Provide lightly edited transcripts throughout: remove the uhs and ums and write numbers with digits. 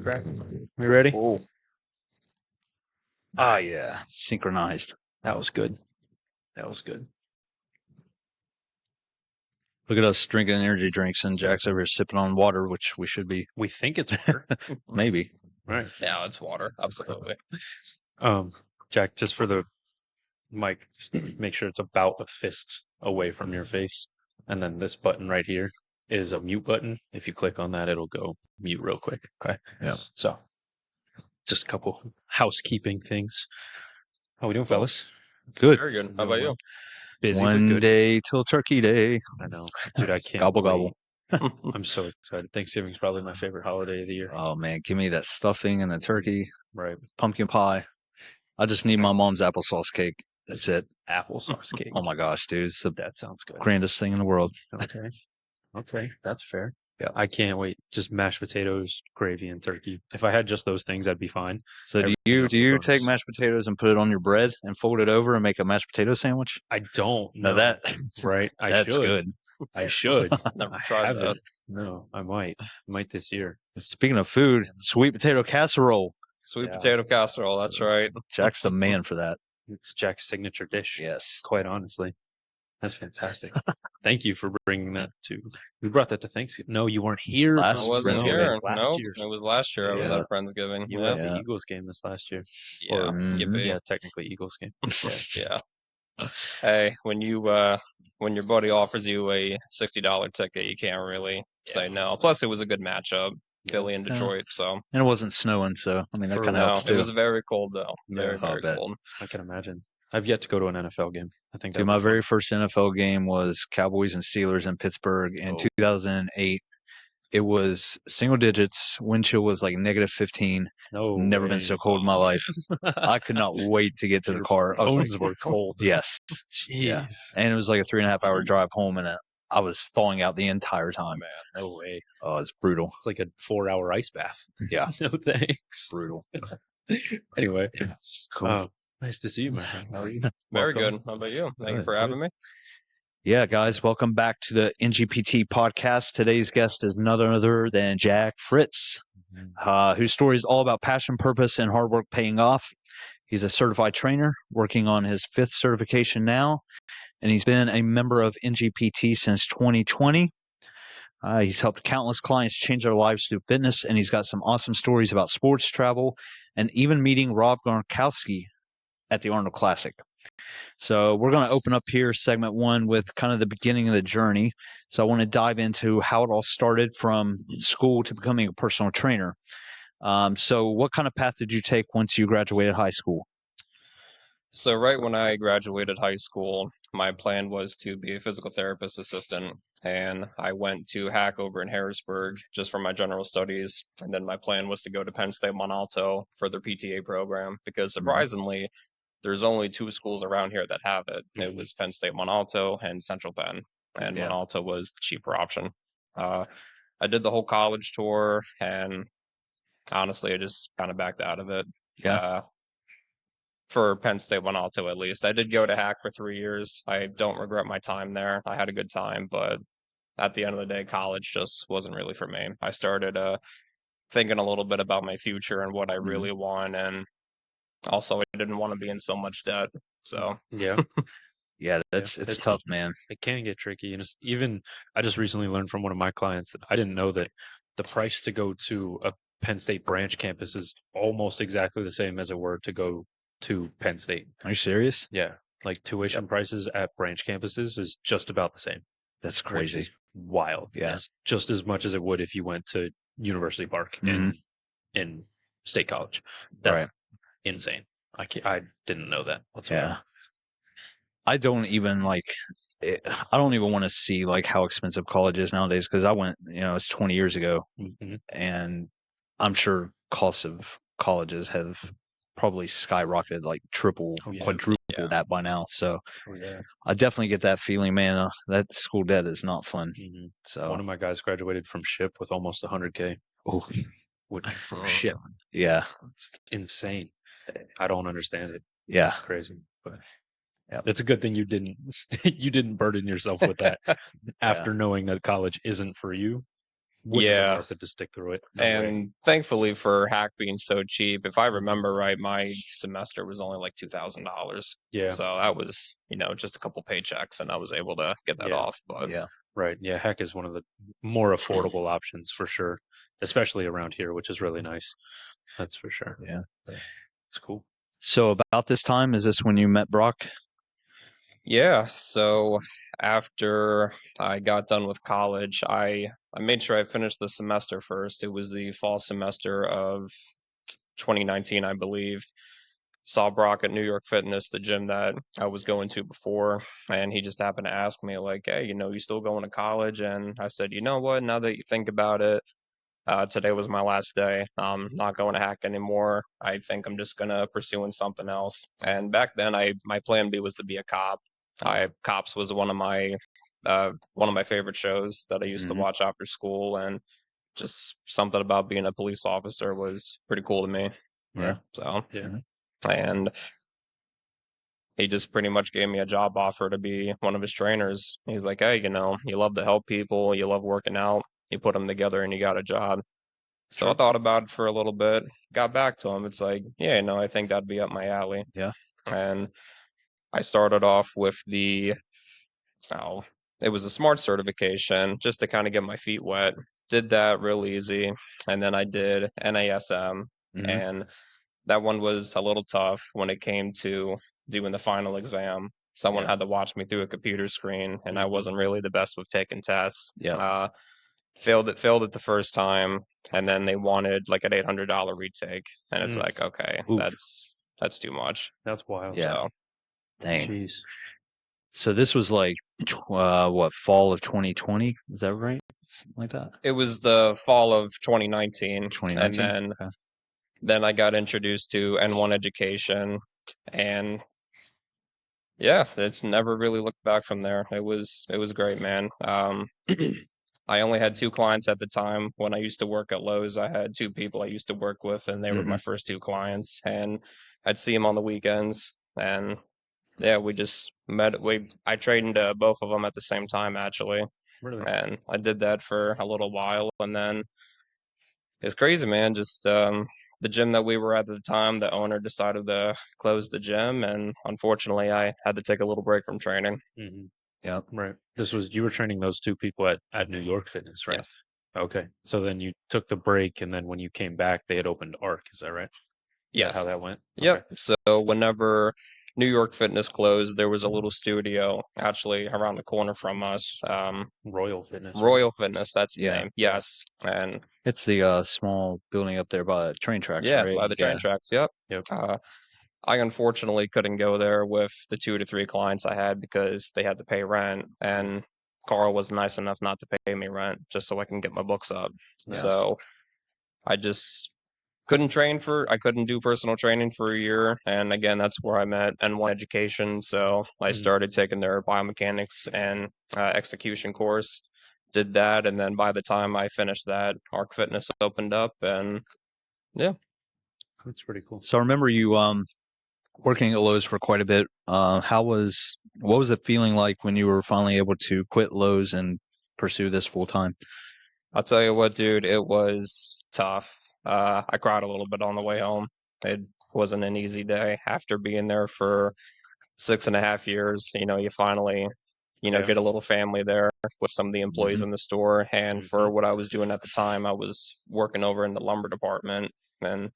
crack. We ready? Oh, Ah, yeah. Synchronized. That was good. That was good. Look at us drinking energy drinks, and Jack's over here sipping on water, which we should be. We think it's water. Maybe. Right. yeah, it's water. Absolutely. Jack, just for the mic, just make sure it's about a fist away from your face. And then this button right here is a mute button. If you click on that, it'll go mute real quick. Okay. Yeah. So just a couple housekeeping things. How we doing, fellas? Good. Very good. How about you? Busy, but One good. day till Turkey Day. I know. Dude, I can't Gobble, wait. gobble. I'm so excited. Thanksgiving's probably my favorite holiday of the year. Oh, man. Give me that stuffing and the turkey, Right. pumpkin pie. I just need my mom's applesauce cake. That's it. Applesauce cake. Oh, my gosh, dude. It's the That sounds good. grandest thing in the world. Okay. Okay. That's fair. Yeah. I can't wait. Just mashed potatoes, gravy, and turkey. If I had just those things, I'd be fine. So Everything do else you is take bonus. mashed potatoes and put it on your bread and fold it over and make a mashed potato sandwich? I don't know. Now that Right. I that's should. good. I should. Never I tried that. haven't. No, I might. Might this year. Speaking of food, sweet potato casserole. Sweet Yeah. potato casserole. That's right. Jack's the man for that. It's Jack's signature dish. Yes. Quite honestly. That's fantastic. Thank you for bringing that to. We brought that to Thanksgiving. No, you weren't here. Last I wasn't Friendsgiving. here. It was last Nope. year. It was last year. I was Yeah. at Friendsgiving. You Yeah. were at the Yeah. Eagles game this last year. Yeah. Or, Mhm. yeah, technically Eagles game. Yeah. Yeah. Hey, when your buddy offers you a $60 ticket, you can't really say no. Plus, it was a good matchup, Philly and Yeah. Detroit. So And it wasn't snowing, so I mean that True. kind of no, helps it too. was very cold though. Yeah, Very I'll very bet. cold. I can imagine. I've yet to go to an NFL game. I think Dude, that'd my be fun. very first NFL game was Cowboys and Steelers in Pittsburgh in Oh. 2008. It was single digits. Wind chill was like -15. No Never way. been so cold in my life. I could not wait to get to the Your car. I was like, bones were cold. yes. Jeez. Yeah. And it was like a 3.5 hour drive home, and I was thawing out the entire time. Man, no way. Oh, it's brutal. It's like a 4-hour ice bath. Yeah. No thanks. Brutal. Anyway, Cool. nice to see you, my friend. How are you? Very Welcome. good. How about you? Thank you Good, for good. having me. Yeah, guys, welcome back to the NGPT podcast. Today's guest is none other than Jack Fritz, whose story is all about passion, purpose, and hard work paying off. He's a certified trainer working on his 5th certification now, and he's been a member of NGPT since 2020. He's helped countless clients change their lives through fitness, and he's got some awesome stories about sports, travel, and even meeting Rob Gronkowski at the Arnold Classic. So we're going to open up here segment 1 with kind of the beginning of the journey. So I want to dive into how it all started from school to becoming a personal trainer. So what kind of path did you take once you graduated high school? So right when I graduated high school, my plan was to be a physical therapist assistant, and I went to Hack over in Harrisburg just for my general studies. And then my plan was to go to Penn State Monalto for their PTA program because surprisingly, there's only 2 schools around here that have it. It was Penn State Monalto and Central Penn, and Yeah. Monalto was the cheaper option. I did the whole college tour, and honestly, I just kind of backed out of it. Yeah. For Penn State Monalto, at least. I did go to Hack for 3 years. I don't regret my time there. I had a good time, but at the end of the day, college just wasn't really for me. I started thinking a little bit about my future and what I really want, and also I didn't want to be in so much debt. So Yeah, Yeah, it's it's- tough, man. it can get tricky. And it's even, I just recently learned from one of my clients that I didn't know that the price to go to a Penn State branch campus is almost exactly the same as it were to go to Penn State. Are you serious? Yeah, like tuition prices at branch campuses is just about the same. That's Which crazy. is wild. Yeah. It's just as much as it would if you went to University Park in State College. That's Right. insane. I didn't know that whatsoever. Yeah. I don't even I don't even want to see like how expensive college is nowadays because I went, it's 20 years ago, Mhm. and I'm sure costs of colleges have probably skyrocketed like triple, Oh, yeah. quadruple Yeah. that by now. So Oh, yeah. I definitely get that feeling, man. That school debt is not fun. Mhm. So One of my guys graduated from SHIP with almost 100K. oh, From SHIP. yeah, It's insane. I don't understand it. yeah, It's crazy. But Yep. it's a good thing you didn't burden yourself with that after knowing that college isn't for you. wouldn't have been Yeah. worth it to stick through it. No way. And thankfully for hack being so cheap, if I remember right, my semester was only like $2,000. Yeah. So that was, just a couple paychecks and I was able to get that Yeah. off. But Yeah. Right. Yeah. Hack is one of the more affordable options for sure, especially around here, which is really nice. That's for sure. Yeah. It's cool. So about this time, is this when you met Brock? yeah, so after I got done with college, I made sure I finished the semester first. It was the fall semester of 2019, I believe. Saw Brock at New York Fitness, the gym that I was going to before, and he just happened to ask me like, "Hey, you still going to college?" And I said, "You know what? Now that you think about it, today was my last day. I'm not going to hack anymore. I think I'm just gonna pursuing something else." And back then, my plan B was to be a cop. Cops was one of my favorite shows that I used to Mhm. watch after school, and just something about being a police officer was pretty cool to me. Yeah. So, Yeah. and he just pretty much gave me a job offer to be one of his trainers. He's like, "Hey, you love to help people, you love working out, you put them together, and you got a job." So I Sure. thought about it for a little bit, got back to him. It's like, yeah, no, I think that'd be up my alley. Yeah. And I started off with oh, it was a smart certification just to kind of get my feet wet. Did that real easy. And then I did NASM. Mhm. And that one was a little tough when it came to doing the final exam. Someone Yeah. had to watch me through a computer screen, and I Mhm. wasn't really the best with taking tests. Yeah. Failed it the first time, and then they wanted like an $800 retake, and it's Mm. like, okay, Oof. that's too much. That's wild. Yeah. So Dang. Jeez. So this was like what, fall of 2020? Is that right? Something like that. it was the fall of 2019, and 2019. Okay. then I got introduced to N1 education, and yeah, it's never really looked back from there. It was great, man. I only had two clients at the time. When I used to work at Lowe's, I had two people I used to work with, and they were my Mhm. first two clients. And I'd see them on the weekends, and yeah, we just met. I trained both of them at the same time, actually, Really. and I did that for a little while, and then it's crazy, man. Just the gym that we were at the time, the owner decided to close the gym, and unfortunately, I had to take a little break from training. Hmm. Yep. Right. You were training those two people at New York Fitness, right? Yes. Okay. So then you took the break, and then when you came back, they had opened Arc. Is that right? Is that Yes. how that went? Okay. Yep. So whenever New York Fitness closed, there was a little studio actually around the corner from us. Royal Fitness, right? Royal Fitness, that's the Yeah. name. Yes. And It's the small building up there by the train tracks, yeah, right? by the train Yeah. tracks. Yep. Yep. I unfortunately couldn't go there with the 2 to 3 clients I had because they had to pay rent, and Carl was nice enough not to pay me rent just so I can get my books up. Nice. So I just I couldn't do personal training for a year, and again, that's where I met N1 Education. So I Mhm. started taking their biomechanics and execution course. Did that, and then by the time I finished that, Arc Fitness opened up, and yeah. That's pretty cool. So I remember you working at Lowe's for quite a bit. What was it feeling like when you were finally able to quit Lowe's and pursue this full time? I'll tell you what, dude, it was tough. I cried a little bit on the way home. It wasn't an easy day after being there for 6.5 years. You finally, Yeah. get a little family there with some of the employees Mhm. in the store. And for Mhm. what I was doing at the time, I was working over in the lumber department, and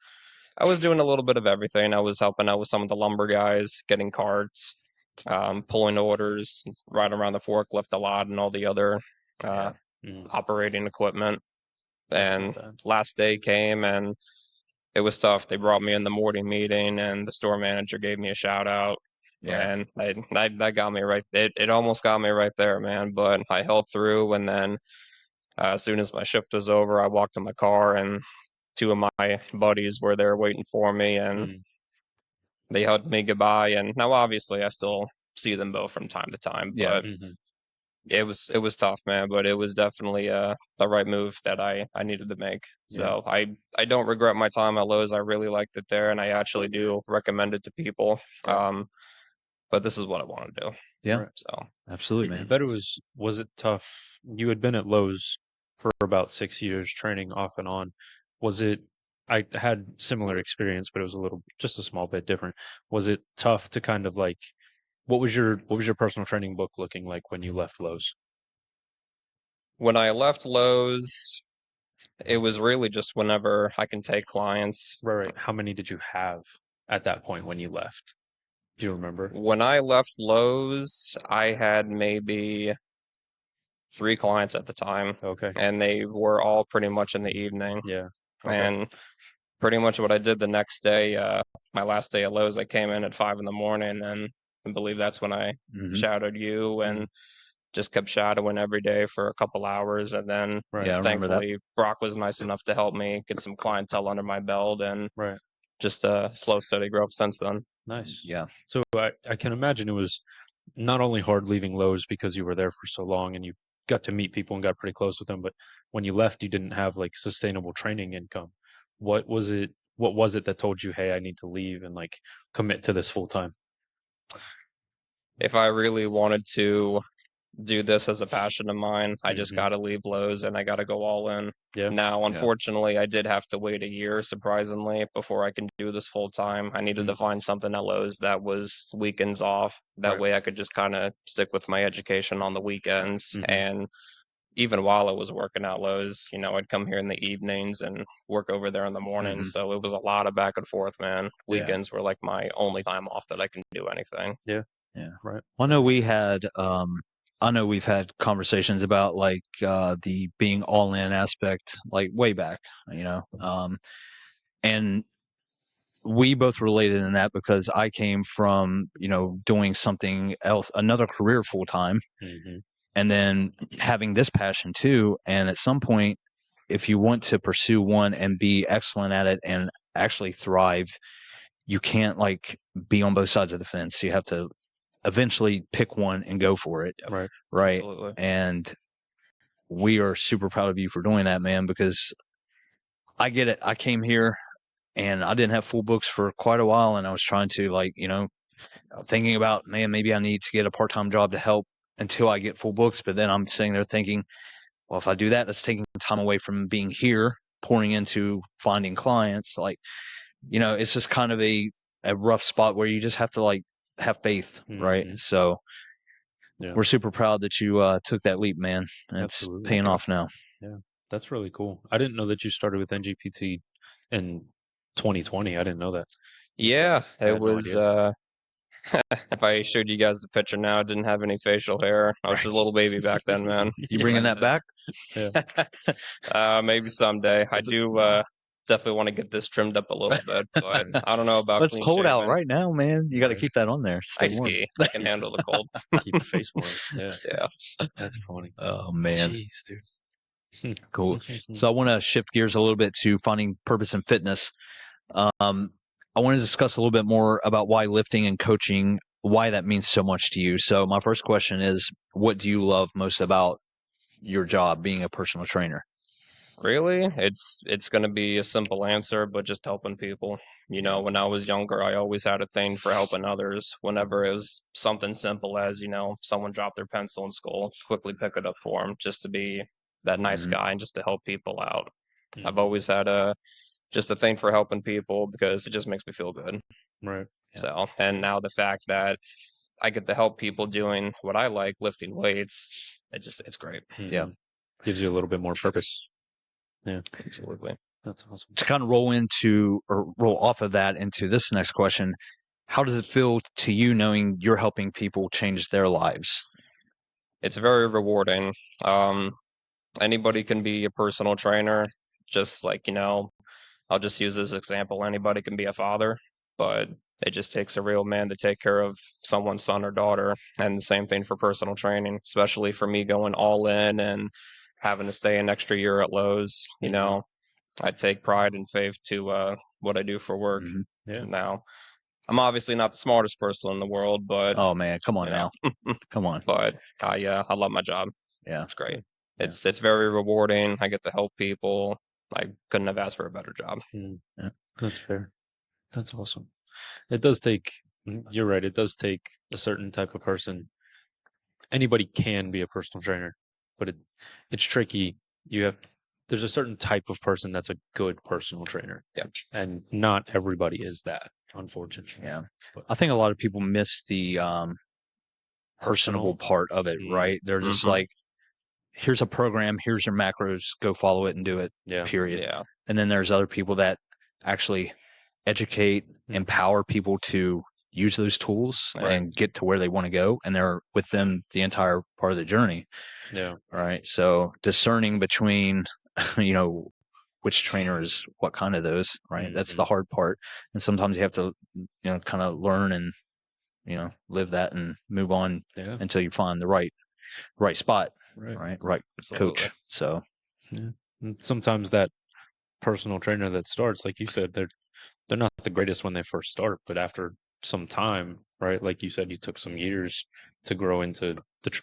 I was doing a little bit of everything. I was helping out with some of the lumber guys, getting carts, pulling orders, right around the forklift a lot, and all the other uh, Yeah. Mhm. operating equipment. That's not And bad. last day came, and it was tough. They brought me in the morning meeting, and the store manager gave me a shout out, Yeah. and that got me right. It almost got me right there, man. But I held through, and then as soon as my shift was over, I walked to my car, and two of my buddies were there waiting for me, and Mm. they hugged me goodbye. And now, obviously, I still see them both from time to time, Yeah. but Mhm. it was tough, man. But it was definitely the right move that I needed to make. Yeah. So I don't regret my time at Lowe's. I really liked it there, and I actually do recommend it to people. Yeah. But this is what I want to do. Yeah. Right. So Absolutely, I man. bet was it tough? You had been at Lowe's for about 6 years training off and on. Was it? I had similar experience, but it was just a small bit different. Was it tough to kind of like? What was your personal training book looking like when you left Lowe's? When I left Lowe's, it was really just whenever I can take clients. Right. How many did you have at that point when you left? Do you remember? When I left Lowe's, I had maybe 3 clients at the time, Okay. and they were all pretty much in the evening. Yeah. Okay. And pretty much what I did the next day, my last day at Lowe's, I came in at 5 in the morning, and I believe that's when I Mhm. shadowed you and just kept shadowing every day for a couple hours. And then Right. Yeah, I remember that. thankfully, Brock was nice enough to help me get some clientele under my belt, and Right. just a slow, steady growth since then. Nice. Yeah. So I can imagine it was not only hard leaving Lowe's because you were there for so long and you got to meet people and got pretty close with them, but when you left, you didn't have like sustainable training income. What was it? What was it that told you, hey, I need to leave and like commit to this full time? If I really wanted to do this as a passion of mine, I just Mhm. got to leave Lowe's and I got to go all in. Yeah. Now, Yeah. unfortunately, I did have to wait a year, surprisingly, before I can do this full time. I needed to find something at Lowe's that was weekends off. That Right. way I could just kind of stick with my education on the weekends. Mhm. And even while I was working at Lowe's, I'd come here in the evenings and work over there in the mornings. Mhm. So it was a lot of back and forth, man. Yeah. Weekends were like my only time off that I can do anything. Yeah. Yeah. Right. Well, That makes sense. I know we've had conversations about like the being all in aspect, like way back, and we both related in that because I came from, doing something else, another career full time, Mhm. and then having this passion too. And at some point, if you want to pursue one and be excellent at it and actually thrive, you can't like be on both sides of the fence. You have to eventually pick one and go for it. Yep, Right. Right. absolutely. And we are super proud of you for doing that, man, because I get it. I came here and I didn't have full books for quite a while. And I was trying to like, thinking about, man, maybe I need to get a part-time job to help until I get full books. But then I'm sitting there thinking, well, if I do that, that's taking time away from being here, pouring into finding clients. Like, it's just kind of a rough spot where you just have to like have faith. Right. Mhm. So Yeah. we're super proud that you took that leap, man. And it's Absolutely. paying Yeah. off now. Yeah. That's really cool. I didn't know that you started with NGPT in 2020. I didn't know that. Yeah, I it had no was, idea. if I showed you guys the picture now, I didn't have any facial hair. I was Right. just a little baby back then, man. You bringing that back? Maybe someday. I Well, the- do definitely want to get this trimmed up a little bit, but I don't know about It's clean cold out shaven. right now, man. You got to Right. keep that on there. I Stay warm. ski. I can handle the cold. Keep your face warm. Yeah. Yeah. That's funny. Oh man, Jeez, dude. cool. So I want to shift gears a little bit to finding purpose in fitness. I want to discuss a little bit more about why lifting and coaching, why that means so much to you. So my first question is, what do you love most about your job, being a personal trainer? Really? It's gonna be a simple answer, but just helping people. Yeah. When I was younger, I always had a thing for helping others. Whenever it was something simple as, someone dropped their pencil in school, quickly pick it up for them, just to be that nice Mhm. guy and just to help people out. I've Mhm. always had just a thing for helping people because it just makes me feel good. Right. Yeah. So, and now the fact that I get to help people doing what I like, lifting weights, it's great. Yeah. Mhm. Gives you a little bit more purpose. Yeah. Absolutely. That's awesome. To kind of roll off of that into this next question, how does it feel to you knowing you're helping people change their lives? It's very rewarding. Um, Anybody can be a personal trainer, just like, I'll just use this example. Anybody can be a father, but it just takes a real man to take care of someone's son or daughter. And the same thing for personal training, especially for me going all in and having to stay an extra year at Lowe's. Mhm. I take pride and faith to what I do for work. Mhm. Yeah. Now, I'm obviously not the smartest person in the world, but Oh man, come on you know, now, come on. but I love my job. Yeah. It's great. Good. Yeah. It's very rewarding. I get to help people. I couldn't have asked for a better job. Mm. Yeah. That's fair. That's awesome. It does take, you're right, it does take a certain type of person. Anybody can be a personal trainer, but it's tricky there's a certain type of person that's a good personal trainer. Yeah. And not everybody is that, unfortunately. Yeah. But I think a lot of people miss the personable part of it, right? They're just like, here's a program, here's your macros, go follow it and do it, Yeah. period. Yeah. And then there's other people that actually educate, empower people to use those tools and get to where they want to go. And they're with them the entire part of the journey. Yeah. Right. So discerning between, which trainer is what kind of those, right? That's the hard part. And sometimes you have to, kind of learn and, live that and move on until you find the right spot, right coach. So and sometimes that personal trainer that starts, like you said, they're not the greatest when they first start, but after some time, right? Like you said, you took some years to grow into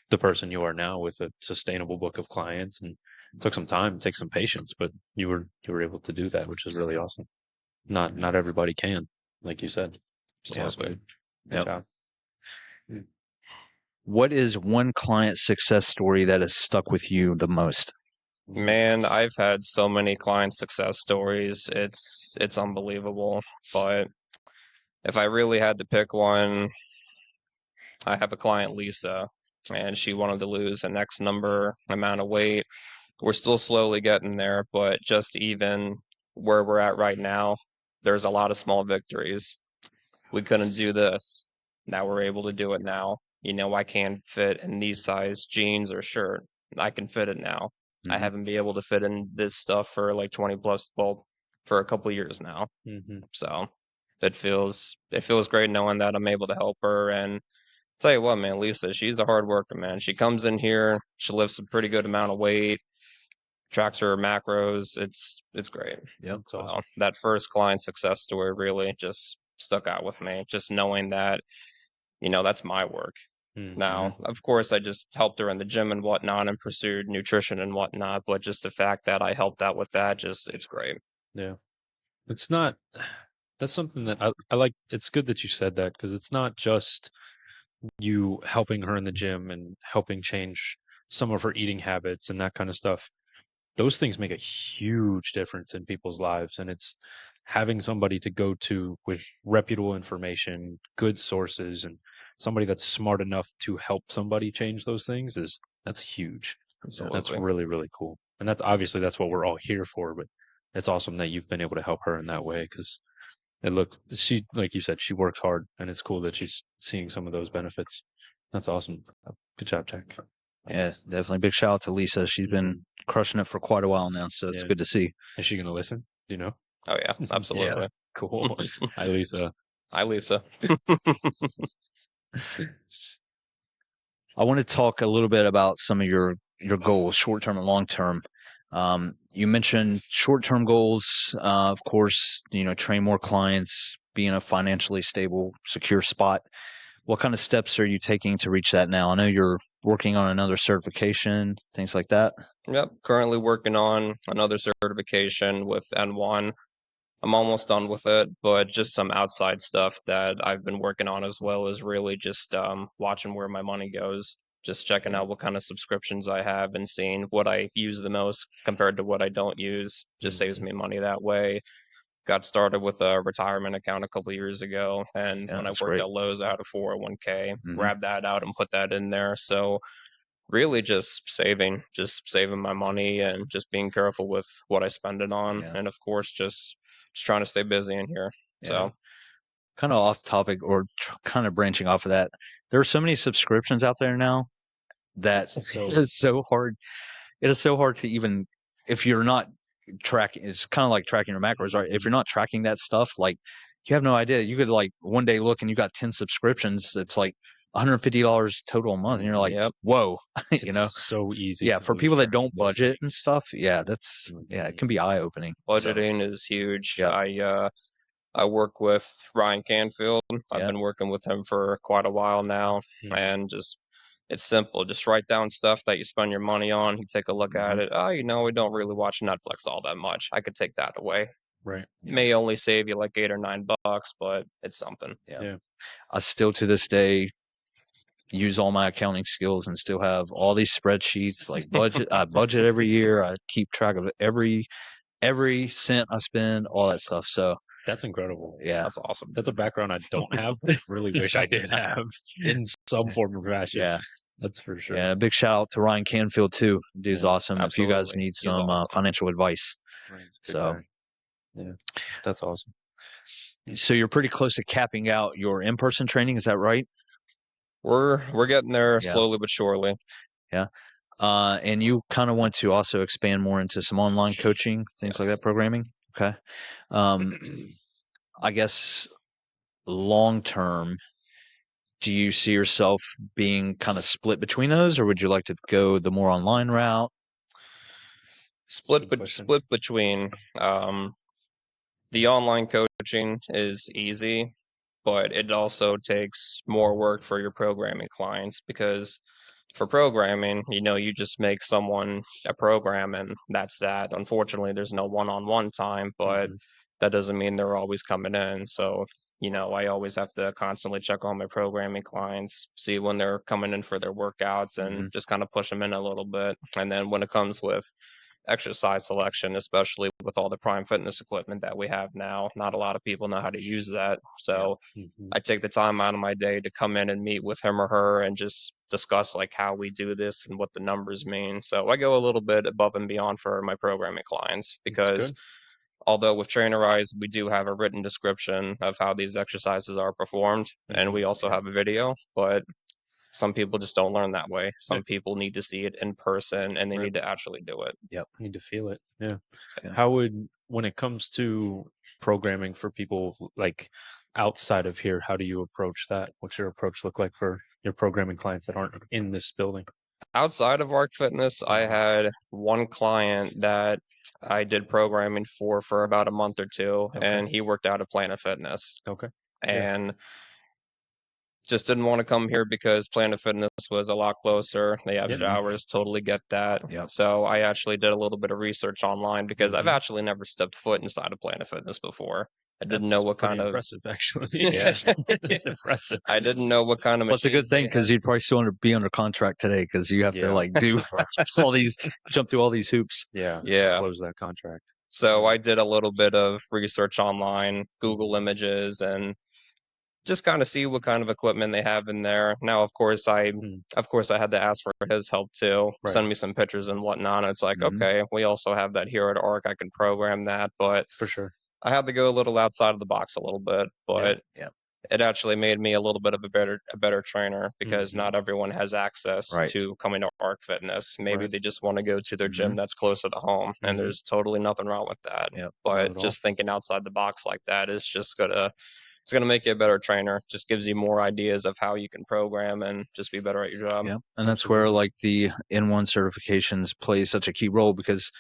the person you are now with a sustainable book of clients, and it took some time, take some patience, but you were able to do that, which is really awesome. Not everybody can, like you said. So Absolutely. Yep. What is one client success story that has stuck with you the most? Man, I've had so many client success stories. It's unbelievable. But if I really had to pick one, I have a client, Lisa, and she wanted to lose an X number amount of weight. We're still slowly getting there, but just even where we're at right now, there's a lot of small victories. We couldn't do this. Now we're able to do it now. I can't fit in these size jeans or shirt. I can fit it now. I haven't been able to fit in this stuff for like 20 plus, well, for a couple years now. So it feels great knowing that I'm able to help her. And tell you what, man, Lisa, she's a hard worker, man. She comes in here, she lifts a pretty good amount of weight, tracks her macros. It's great. Yep. That's awesome. That first client success story really just stuck out with me. Just knowing that, that's my work. Now, of course, I just helped her in the gym and whatnot and pursued nutrition and whatnot, but just the fact that I helped out with that, it's great. Yeah. It's not, that's something that I like. It's good that you said that, because it's not just you helping her in the gym and helping change some of her eating habits and that kind of stuff. Those things make a huge difference in people's lives, and it's having somebody to go to with reputable information, good sources, and somebody that's smart enough to help somebody change those things that's huge. Absolutely. That's really, really cool. And that's obviously that's what we're all here for, but it's awesome that you've been able to help her in that way, because it looks, she, like you said, she works hard, and it's cool that she's seeing some of those benefits. That's awesome. Good job, Jack. Yeah, definitely. Big shout out to Lisa. She's been crushing it for quite a while now, so it's good to see. Is she going to listen? Do you know? Oh yeah, absolutely. Yeah, cool. Hi, Lisa. Hi, Lisa. I want to talk a little bit about some of your goals, short term and long term. You mentioned short term goals, of course. Train more clients, be in a financially stable, secure spot. What kind of steps are you taking to reach that now? I know you're working on another certification, things like that. Yep, currently working on another certification with N1. I'm almost done with it, but just some outside stuff that I've been working on as well is really just watching where my money goes, just checking out what kind of subscriptions I have and seeing what I use the most compared to what I don't use. Just saves me money that way. Got started with a retirement account a couple years ago, and when I worked at Lowe's, I had a 401k. Grabbed that out and put that in there. So really just saving my money and just being careful with what I spend it on. Yeah. And of course, just trying to stay busy in here. Yeah. So kind of off topic or kind of branching off of that. There are so many subscriptions out there now that it is so hard. It is so hard to even, if you're not tracking, it's kind of like tracking your macros, right? If you're not tracking that stuff, like you have no idea. You could like one day look and you got 10 subscriptions. It's like $150 total a month. And you're like, Yep. whoa, It's so easy. Yeah. to For lose people that track don't of those budget things. and stuff. Yeah. It can be eye opening. budgeting is huge. Yep. I work with Ryan Canfield. I've Yep. been working with him for quite a while now, and just it's simple. Just write down stuff that you spend your money on. You take a look at it. Oh, we don't really watch Netflix all that much. I could take that away. Right. It may only save you like $8 or $9, but it's something. Yeah. I still to this day use all my accounting skills and still have all these spreadsheets, like budget. I budget every year. I keep track of every cent I spend, all that stuff. So That's incredible. yeah, That's awesome. That's a background I don't have. Really wish I did have in some form or fashion. yeah. That's for sure. Yeah, a big shout out to Ryan Canfield too. Dude's Yeah, awesome. If you guys absolutely. need He's some awesome. financial advice. Ryan's a good So guy. Yeah, that's awesome. so you're pretty close to capping out your in-person training, is that right? We're getting there Yeah. slowly but surely. And you kind of want to also expand more into some online coaching, things like Yes. that, programming. Okay. I guess long term, do you see yourself being kind of split between those, or would you like to go the more online route? Split Good question. split between the online coaching is easy, but it also takes more work for your programming clients because for programming, you just make someone a program and that's that. Unfortunately, there's no one-on-one time, but Mhm. that doesn't mean they're always coming in. So, I always have to constantly check on my programming clients, see when they're coming in for their workouts and Mhm. just kind of push them in a little bit. And then when it comes with exercise selection, especially with all the prime fitness equipment that we have now, not a lot of people know how to use that. So, Mhm. I take the time out of my day to come in and meet with him or her and just discuss like how we do this and what the numbers mean. So I go a little bit above and beyond for my programming clients That's because good. although with Trainerize we do have a written description of how these exercises are performed and Mhm. we also have a video, but some people just don't learn that way. Some Yeah. people need to see it in person and they Right. need to actually do it. Need to feel it. Yeah. Yeah. How would, when it comes to programming for people like outside of here, how do you approach that? What's your approach look like for your programming clients that aren't in this building? Outside of Arc Fitness, I had one client that I did programming for about a month or two, Okay. and he worked out at Planet Fitness Okay. and just didn't want to come here because Planet Fitness was a lot closer. They have Yeah. showers, totally get that. Yep. So I actually did a little bit of research online because I've Mhm. actually never stepped foot inside of Planet Fitness before. I didn't That's know what pretty kind of impressive, actually. Yeah. It's impressive. I didn't know what kind of Well, it's a good machines thing they because had. you'd probably still be under contract today because you have to Yeah. like do all these, jump through all these hoops. Yeah. Yeah. Close that contract. So I did a little bit of research online, Google Mhm. Images, and just kind of see what kind of equipment they have in there. Now, Mhm. of course, I had to ask for his help too. Right. Send me some pictures and whatnot. It's like, Mhm. okay, we also have that here at Arc. I can program that, but For sure. I had to go a little outside of the box a little bit. But Yeah. it actually made me a little bit of a better trainer because Mhm. not everyone has access Right. to coming to Arc Fitness. Maybe Right. they just want to go to their gym Mhm. that's closer to home, and Mhm. there's totally nothing wrong with that. Yep. Not But at all. just thinking outside the box like that is just gonna make you a better trainer. Just gives you more ideas of how you can program and just be better at your job. Yeah. And that's where Absolutely. like the N1 certifications play such a key role because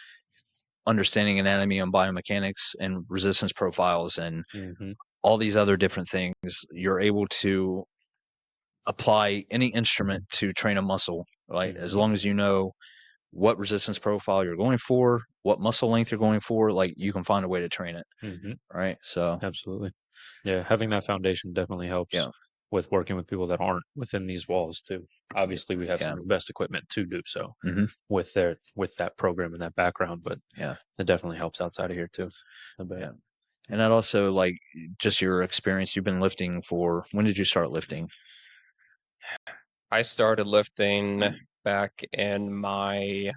understanding anatomy and biomechanics and resistance profiles and Mhm. all these other different things, you're able to apply any instrument to train a muscle, right? As Mhm. long as you know what resistance profile you're going for, what muscle length you're going for, like you can find a way to train it, Mhm. right? So, Absolutely. Yeah, having that foundation definitely helps yeah, with working with people that aren't within these walls too. Obviously, we have yeah, some of the best equipment to do so hmm with that program and that background, but yeah, it definitely helps outside of here too. I bet. yeah. And that also, like, just your experience. You've been lifting for when did you start lifting? I started lifting back in my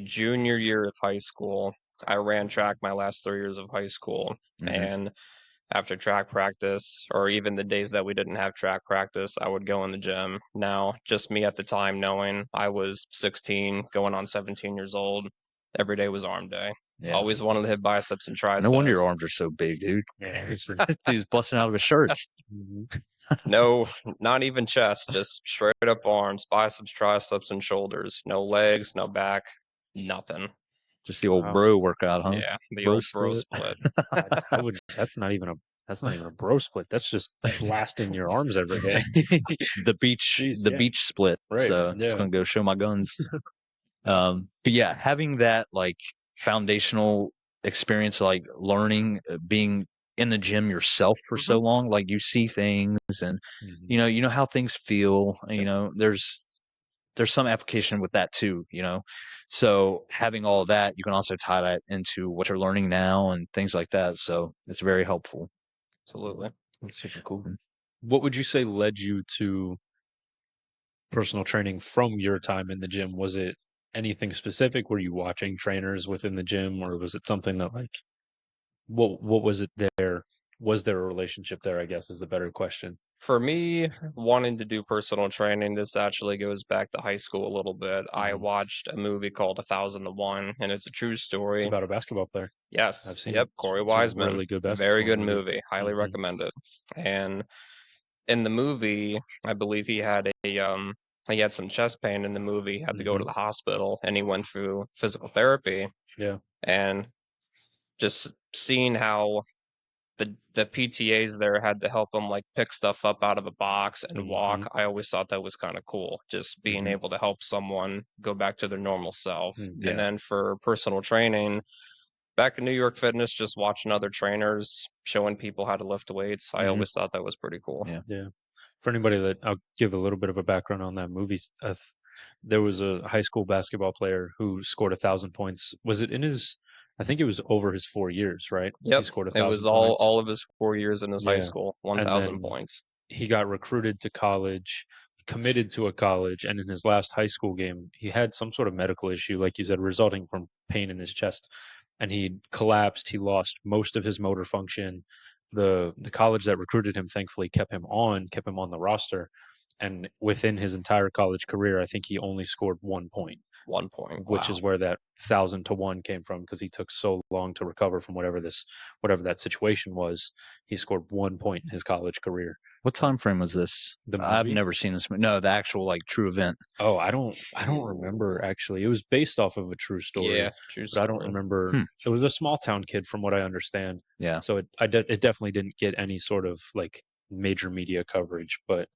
junior year of high school. I ran track my last 3 years of high school, hmm and after track practice, or even the days that we didn't have track practice, I would go in the gym. Now, just me at the time knowing I was 16, going on 17 years old, every day was arm day. Yeah. Always wanted to hit biceps and No wonder your triceps. arms are so big, dude. Yeah. Dude's busting out of his shirts. Mhm. No, not even chest, just straight up arms, biceps, triceps, and shoulders. No legs, no back, nothing. Just the old Wow. bro workout, huh? Yeah, the Bro old bro split. split. I would. That's not even a bro split. That's just blasting your arms every day. Jeez. The Yeah. beach split. Right. So just Yeah. gonna go show my guns. But yeah, having that like foundational experience, like learning, being in the gym yourself for so long. Like you see things, and Mhm. you know how things feel. Yep. You know, there's some application with that too. So having all of that, you can also tie that into what you're learning now and things like that. So it's very helpful. Absolutely. That's super cool. Mm. What would you say led you to personal training from your time in the gym? Was it anything specific? Were you watching trainers within the gym, or was it something that like what was it there? Was there a relationship there, I guess is the better question. For me, wanting to do personal training, this actually goes back to high school a little bit. I Mhm. watched a movie called 1001, and it's a true It's story. about a basketball player. I've Yes, seen it. yep, Corey It's a Wiseman. really good Very basketball good movie. movie. Highly Mhm. recommend it. And in the movie, I believe he had some chest pain in the movie, had to go to Mhm. the hospital, and he went through physical therapy. Yeah. And just seeing how the PTAs there had to help him like pick stuff up out of a box and walk. Mhm. I always thought that was kind of cool, just being Mhm. able to help someone go back to their normal self. Mm, Yeah. And then for personal training, back in New York Fitness, just watching other trainers showing people how to lift weights. I Mhm. always thought that was pretty cool. Yeah. Yeah. For anybody that I'll give a little bit of a background on that movie. There was a high school basketball player who scored 1,000 points. Was it in his? I think it was over his 4 years, right? He Yep, scored a it was thousand points. all of his 4 years in his high Yeah, school, and 1,000 then points. he got recruited to college, committed to a college, and in his last high school game, he had some sort of medical issue, like you said, resulting from pain in his chest, and he collapsed. He lost most of his motor function. The college that recruited him thankfully kept him on the roster, and within his entire college career, I think he only scored 1 point, 1 point. which Wow. is where that 1,000 to 1 came from because he took so long to recover from whatever that situation was. He scored 1 point in his college career. What time frame was this? The I've movie? never seen this. No, the actual like true event. Oh, I don't remember actually. It was based off of a true Yeah, story, true but I don't story. remember. Hmm. It was a small town kid from what I understand. Yeah. So it definitely didn't get any sort of like major media coverage, but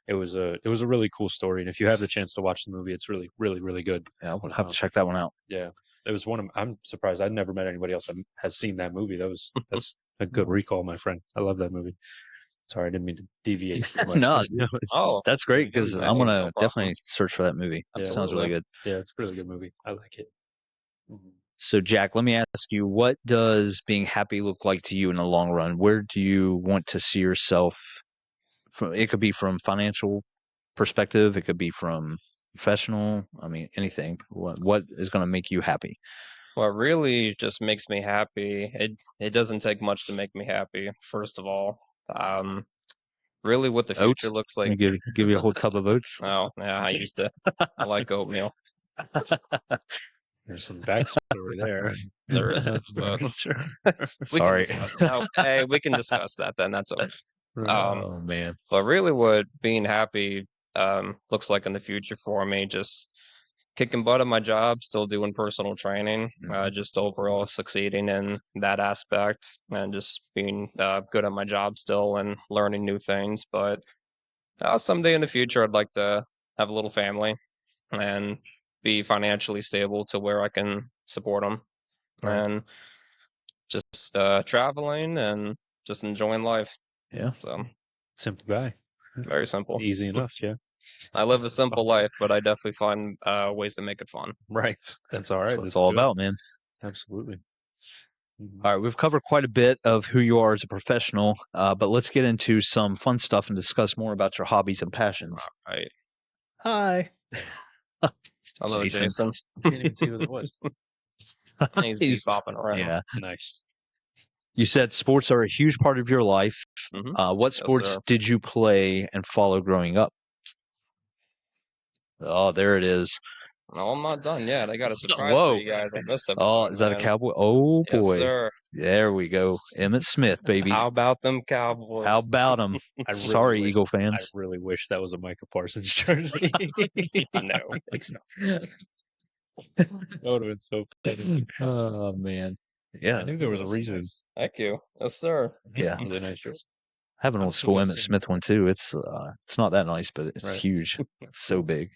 it was a really cool story. And if you have the chance to watch the movie, it's really really really good. Yeah, I'll have to check that one out. Yeah, it was one of. I'm surprised I'd never met anybody else that has seen that movie. That's a good recall, my friend. I love that movie. Sorry, I didn't mean to deviate too much. No, but, no, it's Oh, that's great because it's a I'm fun gonna no problem. definitely search for that movie. Yeah. Sounds really Absolutely. good. Yeah, it's a really good movie. I like it. Mhm. So, Jack, let me ask you, what does being happy look like to you in the long run? Where do you want to see yourself? It could be from financial perspective. It could be from professional. I mean, anything. What is going to make you happy? What really just makes me happy, it doesn't take much to make me happy, first of all. Um, really what the Oats. future looks Let like. me give you a whole tub of oats. Oh, yeah, I like oatmeal. There's some backstory there. There isn't, That's but for sure. we can Sorry. discuss. No, hey, we can discuss that then. That's okay. Oh man. But really what being happy looks like in the future for me, just kicking butt at my job, still doing personal training, just overall succeeding in that aspect and just being good at my job still and learning new things. But someday in the future, I'd like to have a little family and be financially stable to where I can support them Right. and just traveling and just enjoying life. Yeah. So Simple guy. very simple. Easy enough. Yeah. I live a simple Awesome. life, but I definitely find ways to make it fun. Right. That's all That's right. what it's That's all good. about, man. Absolutely. Mhm. All right, we've covered quite a bit of who you are as a professional, but let's get into some fun stuff and discuss more about your hobbies and passions. Right. Hi. Hello, Jason. Jason. Can't even see who that was. He's bebopping around. Yeah. Nice. You said sports are a huge part of your life. Hmm. What Yes, sports sir. did you play and follow growing up? Oh, there it is. No, I'm not done yet. I got a surprise for Whoa. you guys on this Oh, episode, is that a man. cowboy? Oh, Yes, boy. sir. There we go. Emmett Smith, baby. How about them How Cowboys? about him? I really Sorry, wish. Eagle I fans. really wish that was a Micah Parsons jersey. No, it's not. That would have been so funny. Oh, man. Yeah. I knew there was a Yes. reason. Thank you. Yes, sir. Yeah. Really nice jersey. I have an I'm old still school gonna Emmett say Smith one too. It's not that nice, but it's Right. huge. It's so big.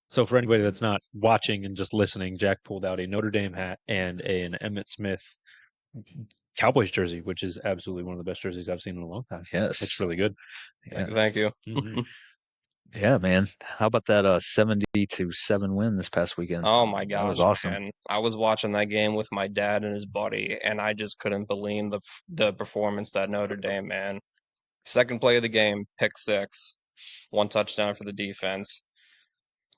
So for anybody that's not watching and just listening, Jack pulled out a Notre Dame hat and an Emmett Smith Cowboys jersey, which is absolutely one of the best jerseys I've seen in a long time. Yes. It's really good. Yeah. Thank you. Mhm. Yeah, man. How about that 70-7 win this past weekend? Oh my That was gosh, awesome. man. I was watching that game with my dad and his buddy, and I just couldn't believe the performance that Notre Dame, man. Second play of the game, pick six, one touchdown for the defense.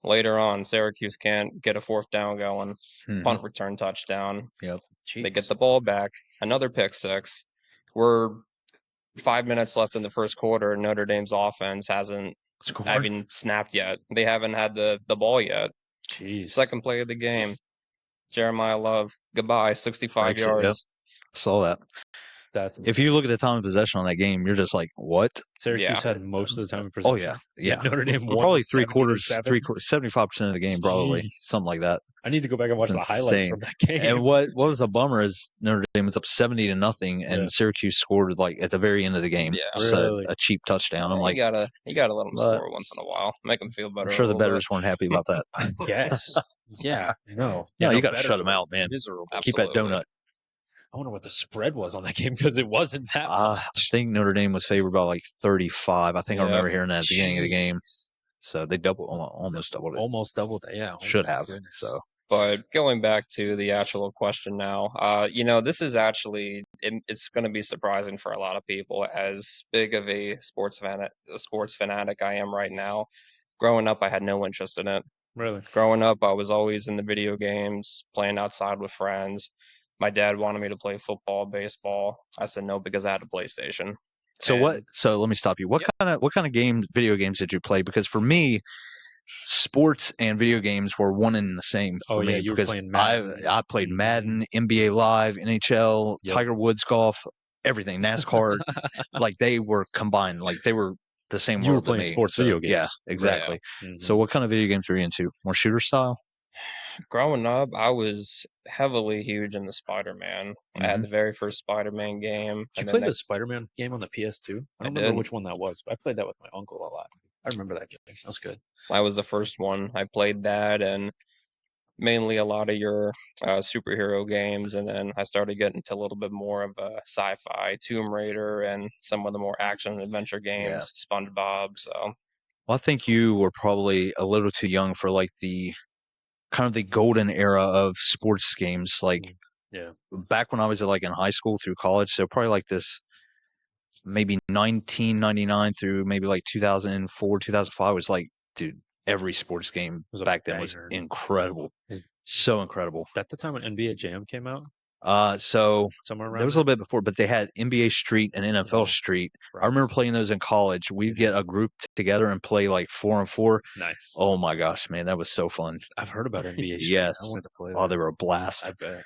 Later on, Syracuse can't get a fourth down going. Mhm. Punt return touchdown. Yep. They get Jeez. the ball back. Another pick six. We're 5 minutes left in the first quarter. Notre Dame's offense hasn't Scored. even snapped yet. They haven't had the ball yet. Jeez. Second play of the game. Jeremiah Love, goodbye, 65 Breaks it, yep. yards. Saw that. That's If you look at the time of possession on that game, you're just like, what? Syracuse Yeah. had most of the time in Oh, possession. yeah. And Notre Dame won Probably 70-7. 75% of the game, probably. Jeez. Something like that. I need to go back and watch It's the highlights insane. from that game. And what was a bummer is Notre Dame was up 70-0, and Yeah. Syracuse scored like at the very end of the game. Yeah. Just Really? a cheap touchdown. I'm like, you gotta let them but- score once in a while. Make them feel better. I'm sure a the little bettors weren't happy about that. I guess. Yeah. No. No, Yeah, you got to bettors shut them were out, man. Miserable. Keep that Absolutely. donut. I wonder what the spread was on that game because it wasn't that I much. think Notre Dame was favored by like 35. I think I Yep. remember hearing that at the beginning of the game. Jeez. So they almost doubled it. Almost doubled it. Yeah. Oh Should my have. goodness. So But going back to the actual question now, this is actually it's going to be surprising for a lot of people. As big of a sports fanatic I am right now, growing up I had no interest in it. Really? Growing up, I was always in the video games, playing outside with friends. My dad wanted me to play football, baseball. I said no because I had a PlayStation. So And- what? So let me stop you. What kind of video games did you play? Because for me, sports and video games were one and the same Oh, for yeah, me. you were Because playing Madden. I played Mhm. Madden, NBA Live, NHL, Yep. Tiger Woods golf, everything, NASCAR. Like they were combined. Like they were the same You were world to playing me. sports So, video games. Yeah, Right. exactly. Mhm. So what kind of video games were you into? More shooter style? Growing up, I was heavily huge into Spider-Man. I had the very first Spider-Man game. Did you and play then the Spider-Man game on the PS2? I I don't remember did. which one that was, but I played that with my uncle a lot. I remember that game. That was good. I was the first one. I played that and mainly a lot of your superhero games. And then I started getting into a little bit more of a sci-fi, Tomb Raider, and some of the more action and adventure games, SpongeBob. So Well, I think you were probably a little too young for like the kind of the golden era of sports games. Like Yeah. back when I was like in high school through college, so probably like this maybe 1999 through maybe like 2004, 2005 was like, dude, every sports game was a back then was banger. incredible. Is So incredible. that the time when NBA Jam came out? So Somewhere around there was a little bit before, but they had NBA Street and NFL Oh, Street. right. I remember playing those in college. We'd get a group together and play like 4-on-4. Nice. Oh my gosh, man, that was so fun. I've heard about NBA Street. Yes. I wanted to play Oh, that. they were a blast. I bet.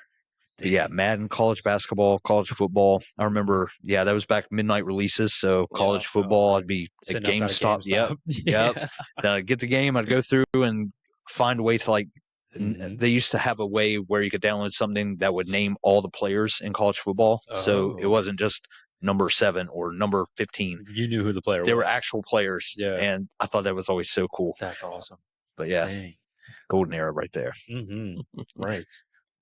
But yeah, Madden, college basketball, college football. I remember, that was back midnight releases. So college Yeah. football, Oh, I'd be at Sitting outside of GameStop. Yep. GameStop. Yep. Then I'd get the game. I'd go through and find a way to like. Mhm. They used to have a way where you could download something that would name all the players in college football. So it Oh. wasn't just number 7 or number 15. You knew who the player was. They were actual players. Yeah. And I thought that was always so cool. That's awesome. But yeah, Dang. golden era right there. Mm-hmm. Right.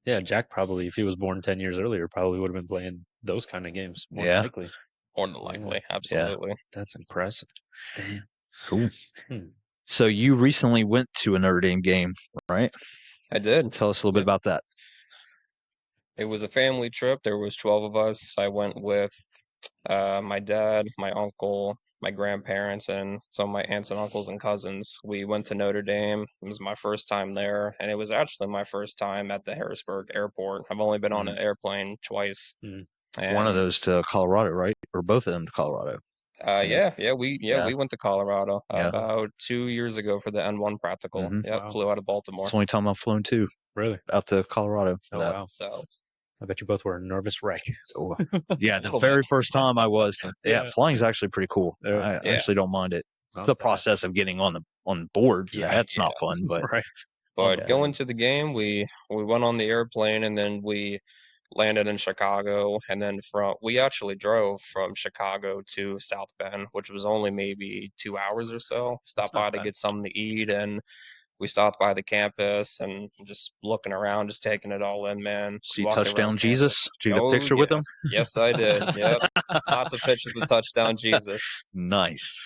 Yeah, Jack probably, if he was born 10 years earlier, probably would have been playing those kind of games. More Yeah. likely. more than likely, absolutely. That's impressive. Damn. Cool. Hmm. So you recently went to a Notre Dame game, right? I did. Tell us a little bit about that. It was a family trip. There was 12 of us. I went with my dad, my uncle, my grandparents, and some of my aunts and uncles and cousins. We went to Notre Dame. It was my first time there, and it was actually my first time at the Harrisburg airport. I've only been on an airplane twice. Mm. One of And, those to Colorado, right? Or both of them to Colorado. we went to Colorado Yeah. about 2 years ago for the N1 practical. Mhm. Yep, Wow. flew out of Baltimore. It's the only time I've flown too, Really? out to Colorado. For Oh, that. wow. So I bet you both were a nervous wreck. So, yeah, the Little very bit. first time I was, Yeah. flying's actually pretty cool. Yeah. I actually don't mind it. Not The bad. process of getting on board, Yeah, that's not fun. But Right. But yeah. going to the game, we went on the airplane and then we landed in Chicago, and then we actually drove from Chicago to South Bend, which was only maybe 2 hours or so. Stopped not by to bad. get something to eat, and we stopped by the campus and just looking around, just taking it all in, man. See Walked Touchdown around Jesus? campus. Did you get a Oh picture with yeah, him? yes I did. Yep, lots of pictures with Touchdown Jesus. Nice.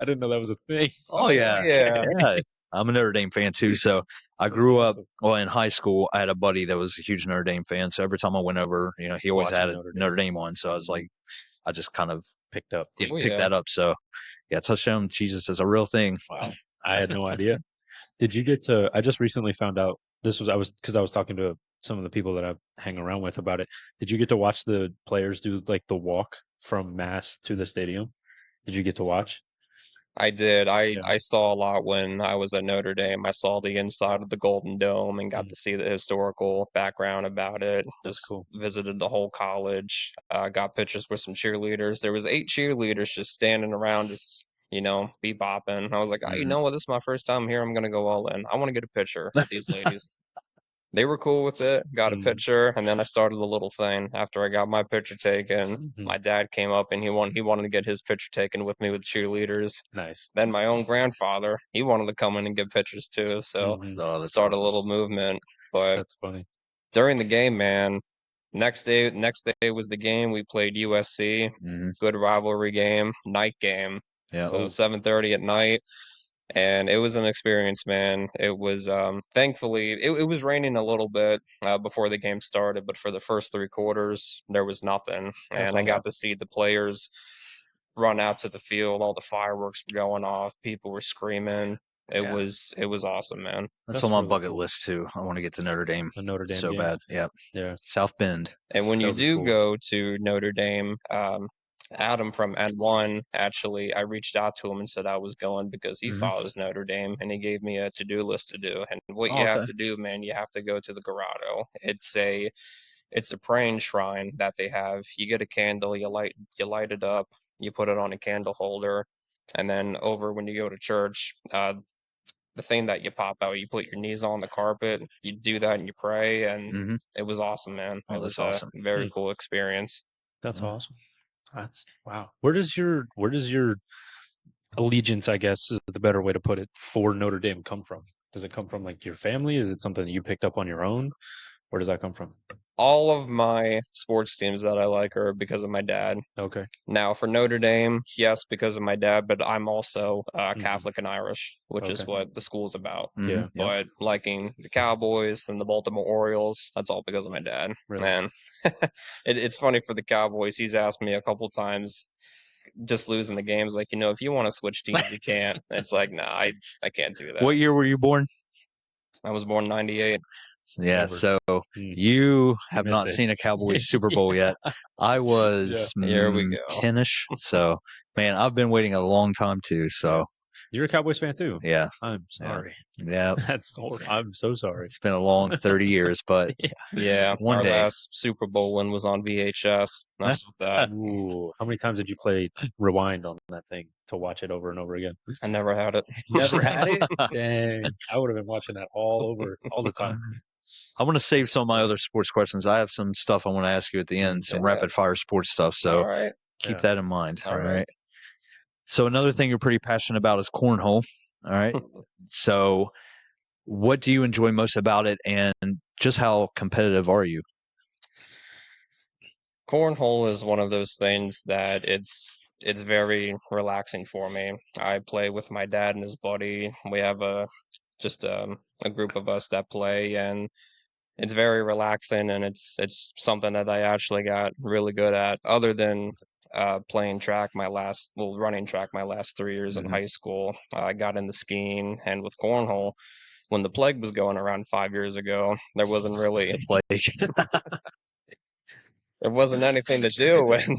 I didn't know that was a thing. Oh, yeah. yeah. I'm a Notre Dame fan too. So I grew up, well, in high school, I had a buddy that was a huge Notre Dame fan. So every time I went over, he always Watching had a Notre Dame. Notre Dame on. So I was like, I just kind of Picked up. picked that up. So yeah, Touchdown Jesus is a real thing. Wow. I had no idea. Did you get to? I just recently found out because I was talking to some of the people that I hang around with about it. Did you get to watch the players do like the walk from Mass to the stadium? Did you get to watch? I did. Yeah. I saw a lot when I was at Notre Dame. I saw the inside of the Golden Dome and got Mhm. to see the historical background about it. That's Just cool. visited the whole college. Got pictures with some cheerleaders. There was 8 cheerleaders just standing around, just be bopping. I was like, oh, you Mhm. know what? This is my first time here. I'm gonna go all in. I want to get a picture with these ladies. They were cool with it, got a Mhm. picture, and then I started a little thing. After I got my picture taken, Mhm. my dad came up and he wanted to get his picture taken with me with cheerleaders. Nice. Then my own grandfather, he wanted to come in and get pictures too, so Mhm. Oh, that's start a awesome. little movement. But That's funny. during the game, man, next day was the game. We played USC, Mhm. good rivalry game, night game, Yeah. till 7:30 at night. And it was an experience, man. It was thankfully it was raining a little bit before the game started, but for the first 3 quarters there was nothing, That's and I awesome. got to see the players run out to the field. All the fireworks were going off, people were screaming. It Yeah. was awesome, man. That's That's on my really bucket cool. list too. I want to get to Notre Dame The Notre Dame so game. bad. Yeah. Yeah, South Bend. And when that you would be do cool. go to Notre Dame, Adam from N1, actually, I reached out to him and said I was going because he Mhm. follows Notre Dame and he gave me a to-do list to do. And what Oh, you have okay. to do, man, you have to go to the grotto. It's a praying shrine that they have. You get a candle, you light it up, you put it on a candle holder, and then over when you go to church, the thing that you pop out, you put your knees on the carpet, you do that and you pray, and Mhm. it was awesome, man. Oh, It was that's a awesome. very Hmm. cool experience. That's Mhm. awesome. That's wow. Where does your allegiance, I guess, is the better way to put it, for Notre Dame come from? Does it come from like your family? Is it something that you picked up on your own? Where does that come from? All of my sports teams that I like are because of my dad. Okay. Now, for Notre Dame, yes, because of my dad, but I'm also Mhm. Catholic and Irish, which is Okay. what the school's about. Mhm. Yeah. Yeah. But liking the Cowboys and the Baltimore Orioles, that's all because of my dad. Really? Man, it's funny for the Cowboys. He's asked me a couple times, just losing the games, like, if you want to switch teams, you can't. It's like, nah, I can't do that. What year were you born? I was born 98. Yeah, Never. so Mm, you you have missed not it. seen a Cowboys Super Bowl yet. I Yeah. was Here we go. 10ish. So, man, I've been waiting a long time too. So, You're a Cowboys fan too. yeah, I'm yeah, sorry. yeah. That's I'm so sorry. It's been a long 30 years, but Yeah. Yeah, one our day. last Super Bowl win was on VHS. Not that. Ooh, how many times did you play rewind on that thing to watch it over and over again? I never had it. Never had it? Dang. I would have been watching that all over all the time. I want to save some of my other sports questions. I have some stuff I want to ask you at the end, some Yeah. rapid fire sports stuff. So All right. keep Yeah. that in mind. All All right. right. So another thing you're pretty passionate about is cornhole. All right. So what do you enjoy most about it, and just how competitive are you? Cornhole is one of those things that it's very relaxing for me. I play with my dad and his buddy. We have a group of us that play, and it's very relaxing, and it's something that I actually got really good at. Other than running track my last 3 years in Mhm. high school, I got into skiing, and with cornhole, when the plague was going around 5 years ago, there wasn't really Like, there wasn't anything to do, and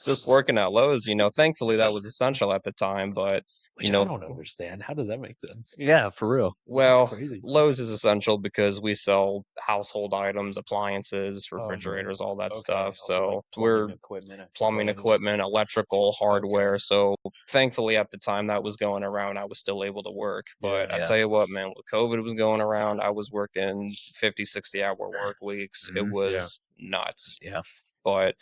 just working at Lowe's, thankfully that was essential at the time, but Which I don't understand. How does that make sense? yeah, for real. well, Crazy. Lowe's is essential because we sell household items, appliances, Oh, okay. refrigerators, all that Okay. stuff. Also, like So plumbing we're equipment, I plumbing suppose. equipment, electrical, hardware. Okay. So thankfully at the time that was going around, I was still able to work. But I Yeah. tell you what, man, when COVID was going around, I was working 50, 60 hour work weeks. It Mhm. was nuts. Yeah. But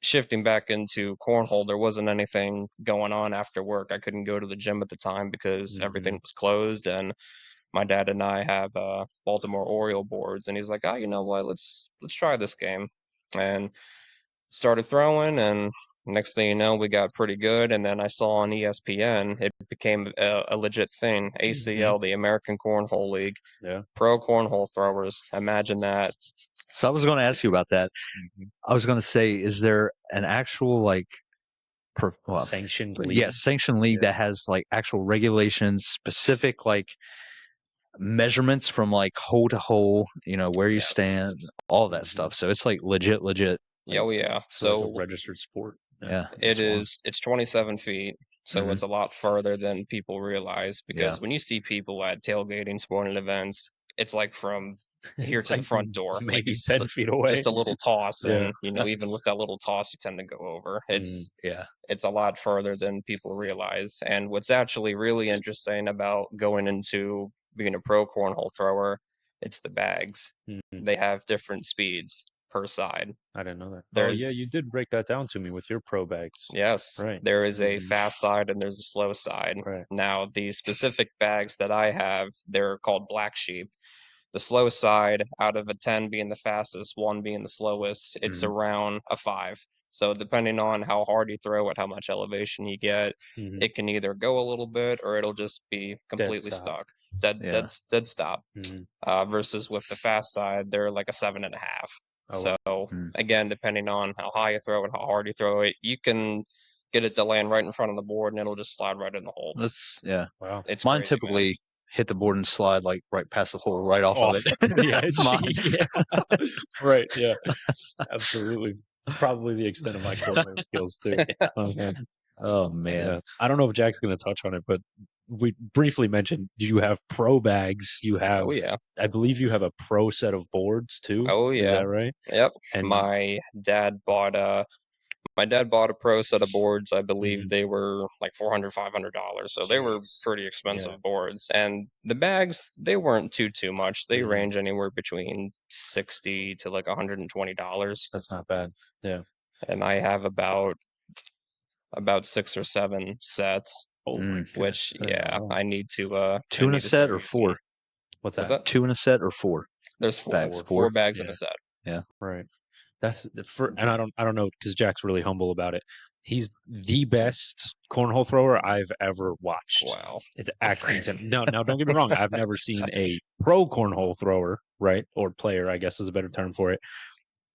shifting back into cornhole, there wasn't anything going on after work. I couldn't go to the gym at the time because everything was closed, and my dad and I have Baltimore Oriole boards, and he's like, "Oh, you know what? Let's try this game," and started throwing, and next thing you know, we got pretty good. And then I saw on ESPN, it became a legit thing. ACL, the American Cornhole League, Yeah. pro cornhole throwers. Imagine that. So I was going to ask you about that. I was going to say, is there an actual like Sanctioned league? yes, sanctioned league that has like actual regulations, specific like measurements from like hole to hole, where you stand, all that stuff. So it's like legit. Yeah, yeah. It's like a So registered sport. Yeah. it's 27 feet. So Mhm. it's a lot farther than people realize, because Yeah. when you see people at tailgating sporting events, it's like from here It's to the like front door, like maybe it's 10 feet away. just a little toss. Yeah. And even with that little toss, you tend to go over. Yeah. It's a lot further than people realize. And what's actually really interesting about going into being a pro cornhole thrower, it's the bags. Mhm. They have different speeds per side. I didn't know that. Oh, yeah, There's you did break that down to me with your pro bags. Yes, Right. there is a Mhm. fast side and there's a slow side. Right. Now, the specific bags that I have, they're called Black Sheep. The slow side, out of a 10 being the fastest, 1 being the slowest, it's Mhm. around a 5. So depending on how hard you throw it, how much elevation you get, Mhm. it can either go a little bit or it'll just be completely stop. stuck. Dead, Yeah. dead stop. Mhm. Versus with the fast side, they're like a 7.5. Oh, So wow. again, depending on how high you throw it, how hard you throw it, you can get it to land right in front of the board and it'll just slide right in the hole. Yeah. Wow. It's Mine crazy, man. typically hit the board and slide like right past the hole, right off of it. the edge. It's mine. Yeah. Right. Yeah. Absolutely. It's probably the extent of my cornhole skills too. Okay. Oh man. Yeah. I don't know if Jack's going to touch on it, but we briefly mentioned you have pro bags. You have, Oh yeah. I believe you have a pro set of boards too. Oh Is yeah. that right? Yep. And My dad bought a pro set of boards. I believe Mhm. they were like $400, $500. So they were Jeez. pretty expensive Yeah. boards. And the bags, they weren't too much. They Mhm. range anywhere between 60 to like $120. That's not bad. Yeah. And I have about 6 or 7 sets, Oh my which gosh. yeah, Wow. I need to Two in a set start or using. four? What's What's that? that? 2 in a set or 4 There's 4. bags? 4. 4 bags in Yeah. a set. Yeah. Right. That's for, and I don't know because Jack's really humble about it. He's the best cornhole thrower I've ever watched. Wow. It's actually insane. Now, don't get me wrong. I've never seen a pro cornhole thrower, right, or player, I guess is a better term for it.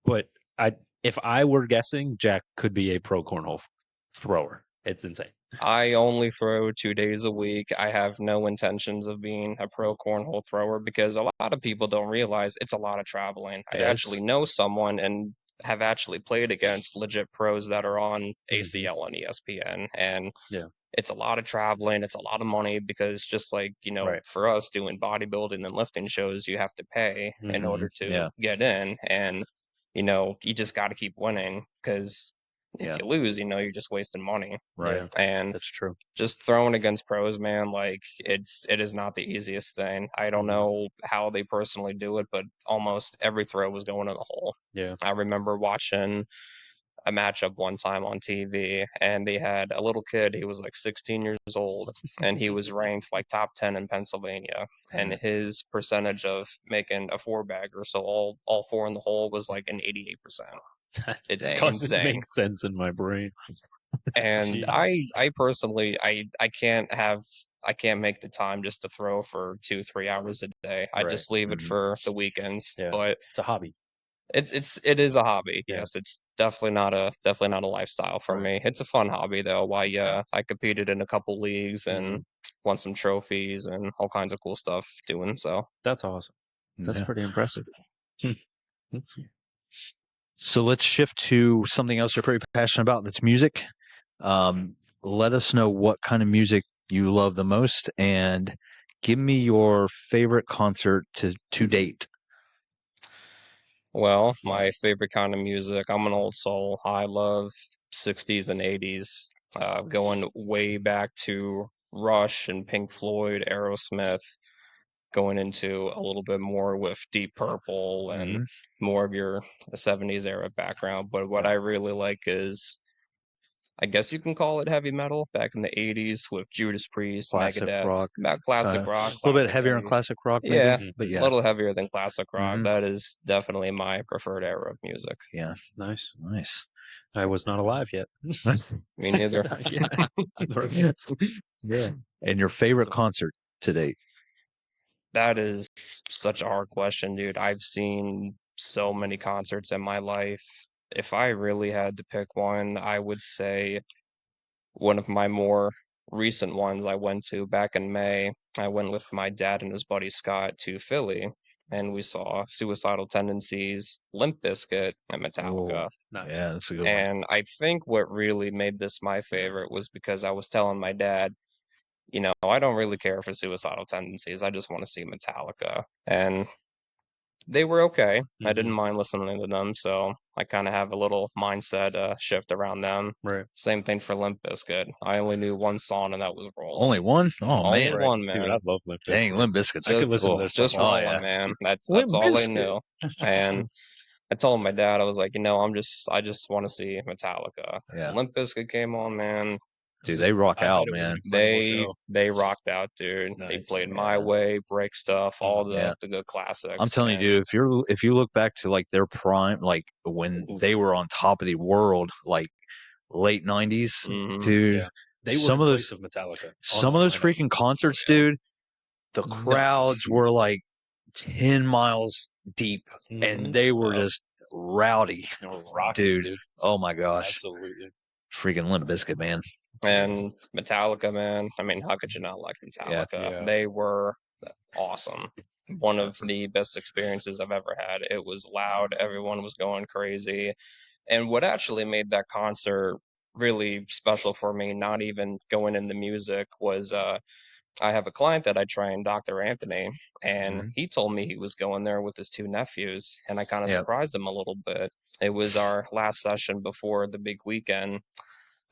But if I were guessing, Jack could be a pro cornhole thrower. It's insane. I only throw 2 days a week. I have no intentions of being a pro cornhole thrower because a lot of people don't realize it's a lot of traveling. I It is. actually know someone and have actually played against legit pros that are on ACL and ESPN, and Yeah. it's a lot of traveling, it's a lot of money because just like, Right. for us doing bodybuilding and lifting shows, you have to pay in order to Yeah. get in, and you just got to keep winning because if Yeah. you lose, you're just wasting money. Right. Yeah, And that's true. just throwing against pros, man, like it is not the easiest thing. I don't Mhm. know how they personally do it, but almost every throw was going in the hole. Yeah. I remember watching a matchup one time on TV, and they had a little kid. He was like 16 years old, and he was ranked like top 10 in Pennsylvania. And his percentage of making a 4-bagger, so all 4 in the hole, was like an 88%. That It's doesn't insane. make sense in my brain. And Jeez. I personally, I can't make the time just to throw for 2-3 hours a day. I Right. just leave it for the weekends. Yeah. But It's a hobby. it is a hobby. Yeah. Yes, it's definitely not a lifestyle for Right. me. It's a fun hobby though. I competed in a couple leagues and won some trophies and all kinds of cool stuff doing so. That's awesome. That's Yeah. pretty impressive. That's So let's shift to something else you're pretty passionate about. That's music. Let us know what kind of music you love the most, and give me your favorite concert to date. Well, my favorite kind of music, I'm an old soul. I love 60s and 80s, going way back to Rush and Pink Floyd, Aerosmith. going into a little bit more with Deep Purple and more of your 70s era background. But what I really like is, I guess you can call it heavy metal back in the 80s with Judas Priest, Classic Megadeth, rock. classic A rock, little bit classic heavier in heavy. classic rock, Yeah, maybe. Mhm. But a yeah. little heavier than classic rock. Mhm. That is definitely my preferred era of music. Yeah. Nice. Nice. I was not alive yet. Me neither. Yeah. Yeah. And your favorite concert to date? That is such a hard question, dude. I've seen so many concerts in my life. If I really had to pick one, I would say one of my more recent ones I went to back in May. I went with my dad and his buddy Scott to Philly, and we saw Suicidal Tendencies, Limp Bizkit, and Metallica. Nice. Yeah, that's a good one. And I think what really made this my favorite was because I was telling my dad, I don't really care for Suicidal Tendencies. I just want to see Metallica. And they were okay. I didn't mind listening to them, so I kind of have a little mindset shift around them. Right. Same thing for Limp Bizkit. I only knew one song, and that was Rollin'. Only one? Oh, Only man. one, Dude, man. I love Limp Bizkit. Dang, Limp Bizkit's I could listen to cool. their stuff. Just Oh, Rollin', yeah. man. That's Limp all I Bizkit. knew. And I told my dad, I was like, I just want to see Metallica. Yeah. Limp Bizkit came on, man. Dude, they rock I out, bet it was an man. incredible show. They rocked out, dude. They Nice. played Yeah. My Way, Break Stuff, all Yeah. the good classics. I'm telling you, and dude, if you look back to like their prime, like when Oof. they were on top of the world, like late 90s, Mhm. dude, Yeah. They were some in of place those of Metallica. some of those freaking concerts, dude, the Nuts. crowds were like 10 miles deep Mhm. and they were Yep. just rowdy. Rocking, Dude. Oh my gosh. Absolutely. Freaking Limp Bizkit, man. And Metallica, man. I mean, how could you not like Metallica? Yeah. They were awesome. One of the best experiences I've ever had. It was loud. Everyone was going crazy. And what actually made that concert really special for me, not even going in the music, was I have a client that I train, Dr. Anthony, and Mhm. he told me he was going there with his two nephews, and I kind of Yep. surprised him a little bit. It was our last session before the big weekend.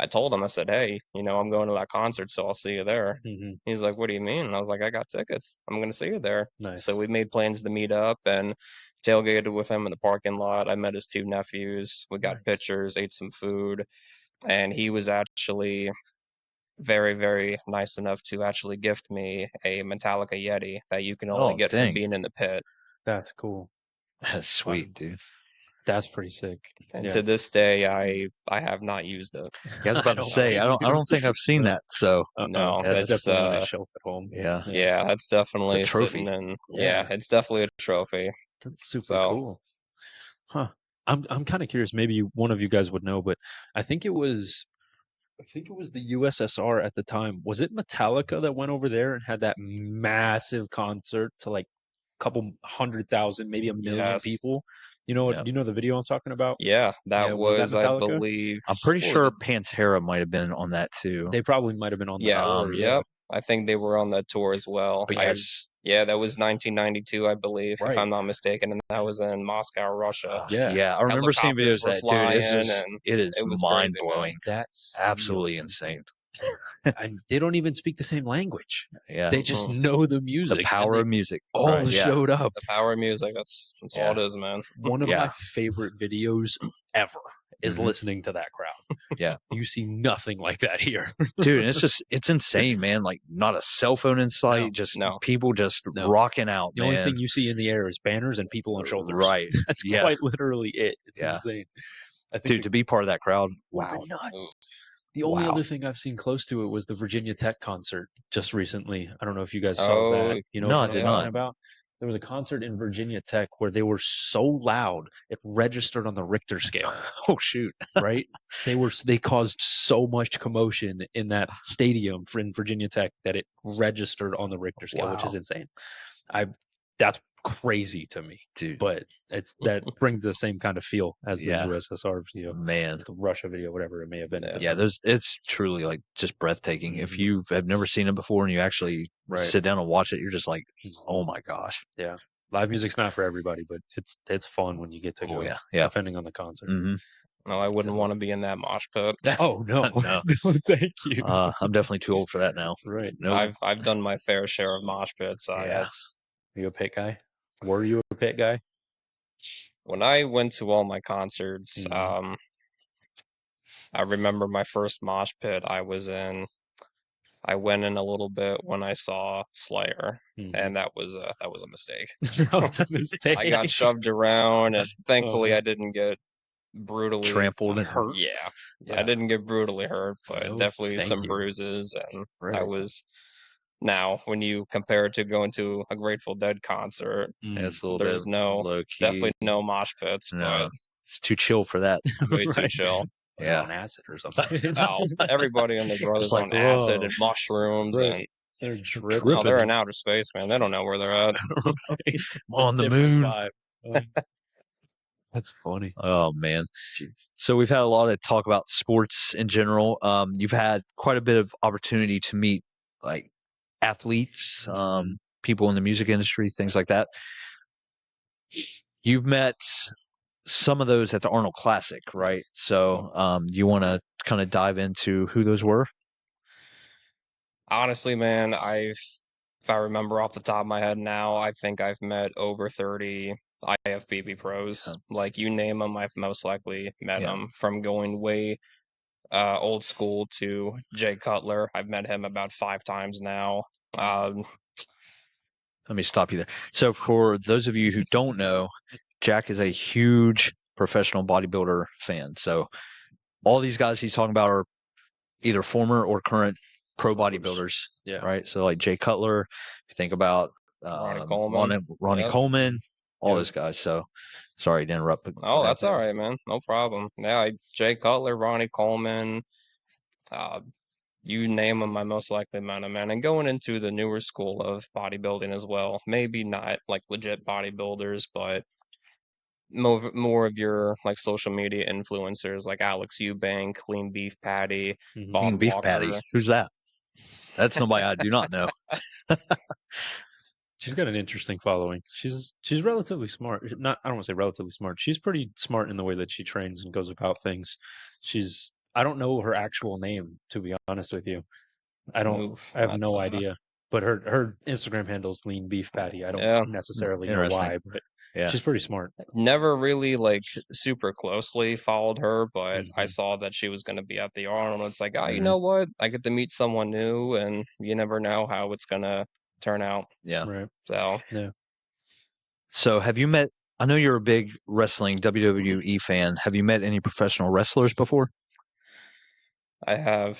I told him, I said, "Hey, I'm going to that concert, so I'll see you there." Mhm. He's like, "What do you mean?" And I was like, "I got tickets. I'm going to see you there." Nice. So we made plans to meet up and tailgated with him in the parking lot. I met his two nephews. We got Nice. pictures, ate some food, and he was actually very, very nice enough to actually gift me a Metallica Yeti that you can only Oh, get dang. from being in the pit. That's cool. That's sweet, dude. That's pretty sick. And Yeah. to this day, I have not used it. Yeah, I was about to say, I don't think I've seen that. So No, That's that's definitely on my shelf at home. yeah. yeah, that's definitely trophy. sitting in. Yeah. Yeah, it's definitely a trophy. That's super So cool. Huh. I'm kind of curious. Maybe one of you guys would know, but I think it was the USSR at the time. Was it Metallica that went over there and had that massive concert to like a couple 100,000, maybe a million yes, people? Yeah. Do you know the video I'm talking about? yeah, that Yeah, was that was, I Metallica? believe, I'm pretty what was sure it? Pantera might have been on that too. They probably might have been on the Yes, tour. Yeah. yep. I think they were on that tour as well. But yes. Yeah, that was 1992, I believe, if Right. I'm not mistaken, and that was in Moscow, Russia. Yeah. I remember seeing Helicopters videos were of that, dude. It's flying, just and it is it was crazy, mind man. blowing. That's Absolutely insane. And they don't even speak the same language. Yeah. They just know the music. The power and of music. they all Right, yeah. showed up. The power of music, that's all it is, man. One of Yeah. my favorite videos ever is Mhm. listening to that crowd. Yeah. You see nothing like that here. Dude, it's insane, man. Like not a cell phone in sight, just No. people just No. rocking out, The man. only thing you see in the air is banners and people on shoulders. Right. That's Yeah. quite literally it. It's Yeah. insane. I think Dude, to be part of that crowd, wow. nuts. The only Wow. other thing I've seen close to it was the Virginia Tech concert just recently. I don't know if you guys saw Oh, that. You know No, I what I'm did talking not. about? There was a concert in Virginia Tech where they were so loud it registered on the Richter scale. Oh shoot. Right? They caused so much commotion in that stadium in Virginia Tech that it registered on the Richter scale, which is Wow. insane. That's crazy to me, Dude. but that brings the same kind of feel as the Yeah. USSR video, Man. the Russia video, whatever it may have been. at the Yeah, time. it's truly like just breathtaking. If Mhm. you have never seen it before and you actually Right. sit down and watch it, you're just like, Mhm. oh my gosh. Yeah, live music's not for everybody, but it's fun when you get to go. Oh yeah. Yeah. Depending on the concert. Mm-hmm. no, I wouldn't want to be in that mosh pit. Oh no, No. no, thank you. I'm definitely too old for that now. Right. Nope. I've done my fair share of mosh pits. Yeah. Are you a pit guy? Were you a pit guy? When I went to all my concerts, Mhm. I remember my first mosh pit I was in. I went in a little bit when I saw Slayer, Mhm. and that was a mistake. That was a mistake. I got shoved around, and thankfully Uh-huh. I didn't get brutally Trampled and Hurt. Yeah, I Yeah. didn't get brutally hurt, but No, definitely thank some you. bruises, and I Right. was now when you compare it to going to a Grateful Dead concert, Mm. It's a little there's bit no low key. definitely no mosh pits, No, but it's too chill for that. way too Right. chill. They're Yeah. on acid or something. Oh, everybody and their It's brothers like, on acid whoa, and mushrooms, and Right. They're tripping. oh, they're in outer space, man. They don't know where they're at. It's On a the different moon. vibe. Um, That's funny. Oh man. Jeez. So we've had a lot of talk about sports in general. You've had quite a bit of opportunity to meet like athletes, Mhm. people in the music industry, things like that. You've met some of those at the Arnold Classic, right? Yes. So you want to kind of dive into who those were? Honestly, man, if I remember off the top of my head now, I think I've met over 30 IFBB pros. Yeah. Like you name them, I've most likely met Yeah. them. From going way old school to Jay Cutler, I've met him about 5 times now. Um, Let me stop you there. So for those of you who don't know, Jack is a huge professional bodybuilder fan. So all these guys he's talking about are either former or current pro bodybuilders, Yeah. right? So like Jay Cutler, if you think about Ronnie Coleman. Ronnie Yep. Coleman, all Yep. those guys. So sorry to interrupt. But Oh, go ahead. that's all right, man. No problem. Yeah, Jay Cutler, Ronnie Coleman, uh, you name them, I most likely met them, man. And going into the newer school of bodybuilding as well, maybe not like legit bodybuilders, but more of your like social media influencers like Alex Eubank, Lean Beef Patty, Mhm. Bob Being Beef Patty, Walker. who's that? That's somebody I do not know. She's got an interesting following. She's relatively smart. Not I don't want to say relatively smart. She's pretty smart in the way that she trains and goes about things. I don't know her actual name, to be honest with you. Oof, I have that's no idea. But her Instagram handle's Lean Beef Patty. I don't yeah. necessarily know Interesting. why, but Yeah. she's pretty smart. Never really like super closely followed her, but I Mhm. saw that she was going to be at the Arnold. It's like, oh, you Mhm. know what? I get to meet someone new, and you never know how it's gonna turn out. Yeah. Right. So Yeah. So have you met? I know you're a big wrestling WWE fan. Have you met any professional wrestlers before? I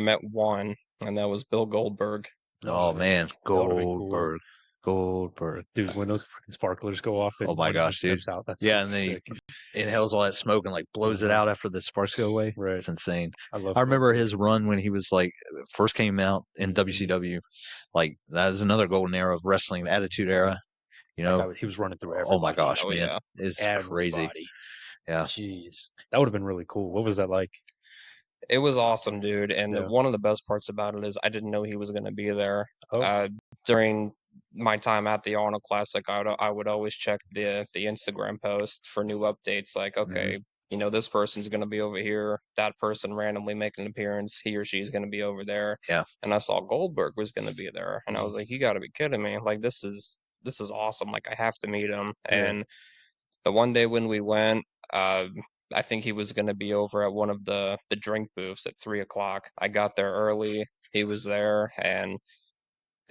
met one, and that was Bill Goldberg. Oh yeah. man, That would have been cool. Goldberg. Dude, when those freaking sparklers go off Oh and my when he gosh, dude. steps out, that's Yeah, super and then he sick. inhales all that smoke and like blows it Uh-huh. out after the sparks go away. Right. It's insane. I love I remember Goldberg. his run when he was like first came out in Mhm. WCW. Like that is another golden era of wrestling, the Attitude Era. You That know, guy, he was running through oh my everybody. gosh, Oh man, yeah. it's crazy. Everybody. Yeah, Jeez. That would have been really cool. What was that like? It was awesome, dude. And Yeah. one of the best parts about it is I didn't know he was going to be there. Oh. During my time at the Arnold Classic, I would always check the Instagram post for new updates. Like, okay, this person's going to be over here. That person randomly making an appearance. He or she is going to be over there. yeah, And I saw Goldberg was going to be there, and I Mhm. was like, you got to be kidding me! Like, this is awesome. Like, I have to meet him. Yeah. And the one day when we went, uh, I think he was going to be over at one of the drink booths at 3 o'clock. I got there early. He was there, and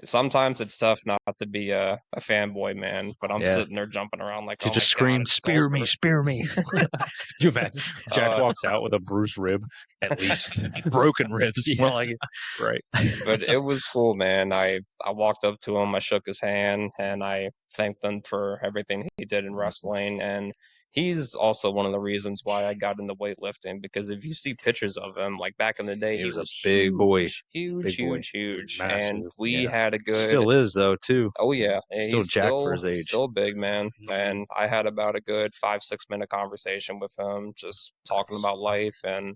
sometimes it's tough not to be a fanboy, man. But I'm yeah. sitting there jumping around like, To oh my just god, scream, it's "Spear me, Goldberg. spear me!" Do you imagine? Jack Uh, walks out with a bruised rib, at least. Broken ribs, more Yeah. like it. Right. but it was cool, man. I walked up to him, I shook his hand, and I thanked him for everything he did in wrestling. And he's also one of the reasons why I got into weightlifting, because if you see pictures of him, like back in the day, He he was a was big boy, huge, big boy. huge, huge. And Massive. we Yeah, had a good still is though too. oh yeah, Still he's jacked for his age. still big, man. Mhm. And I had about a good 5, 6 minute conversation with him, just talking Nice. about life and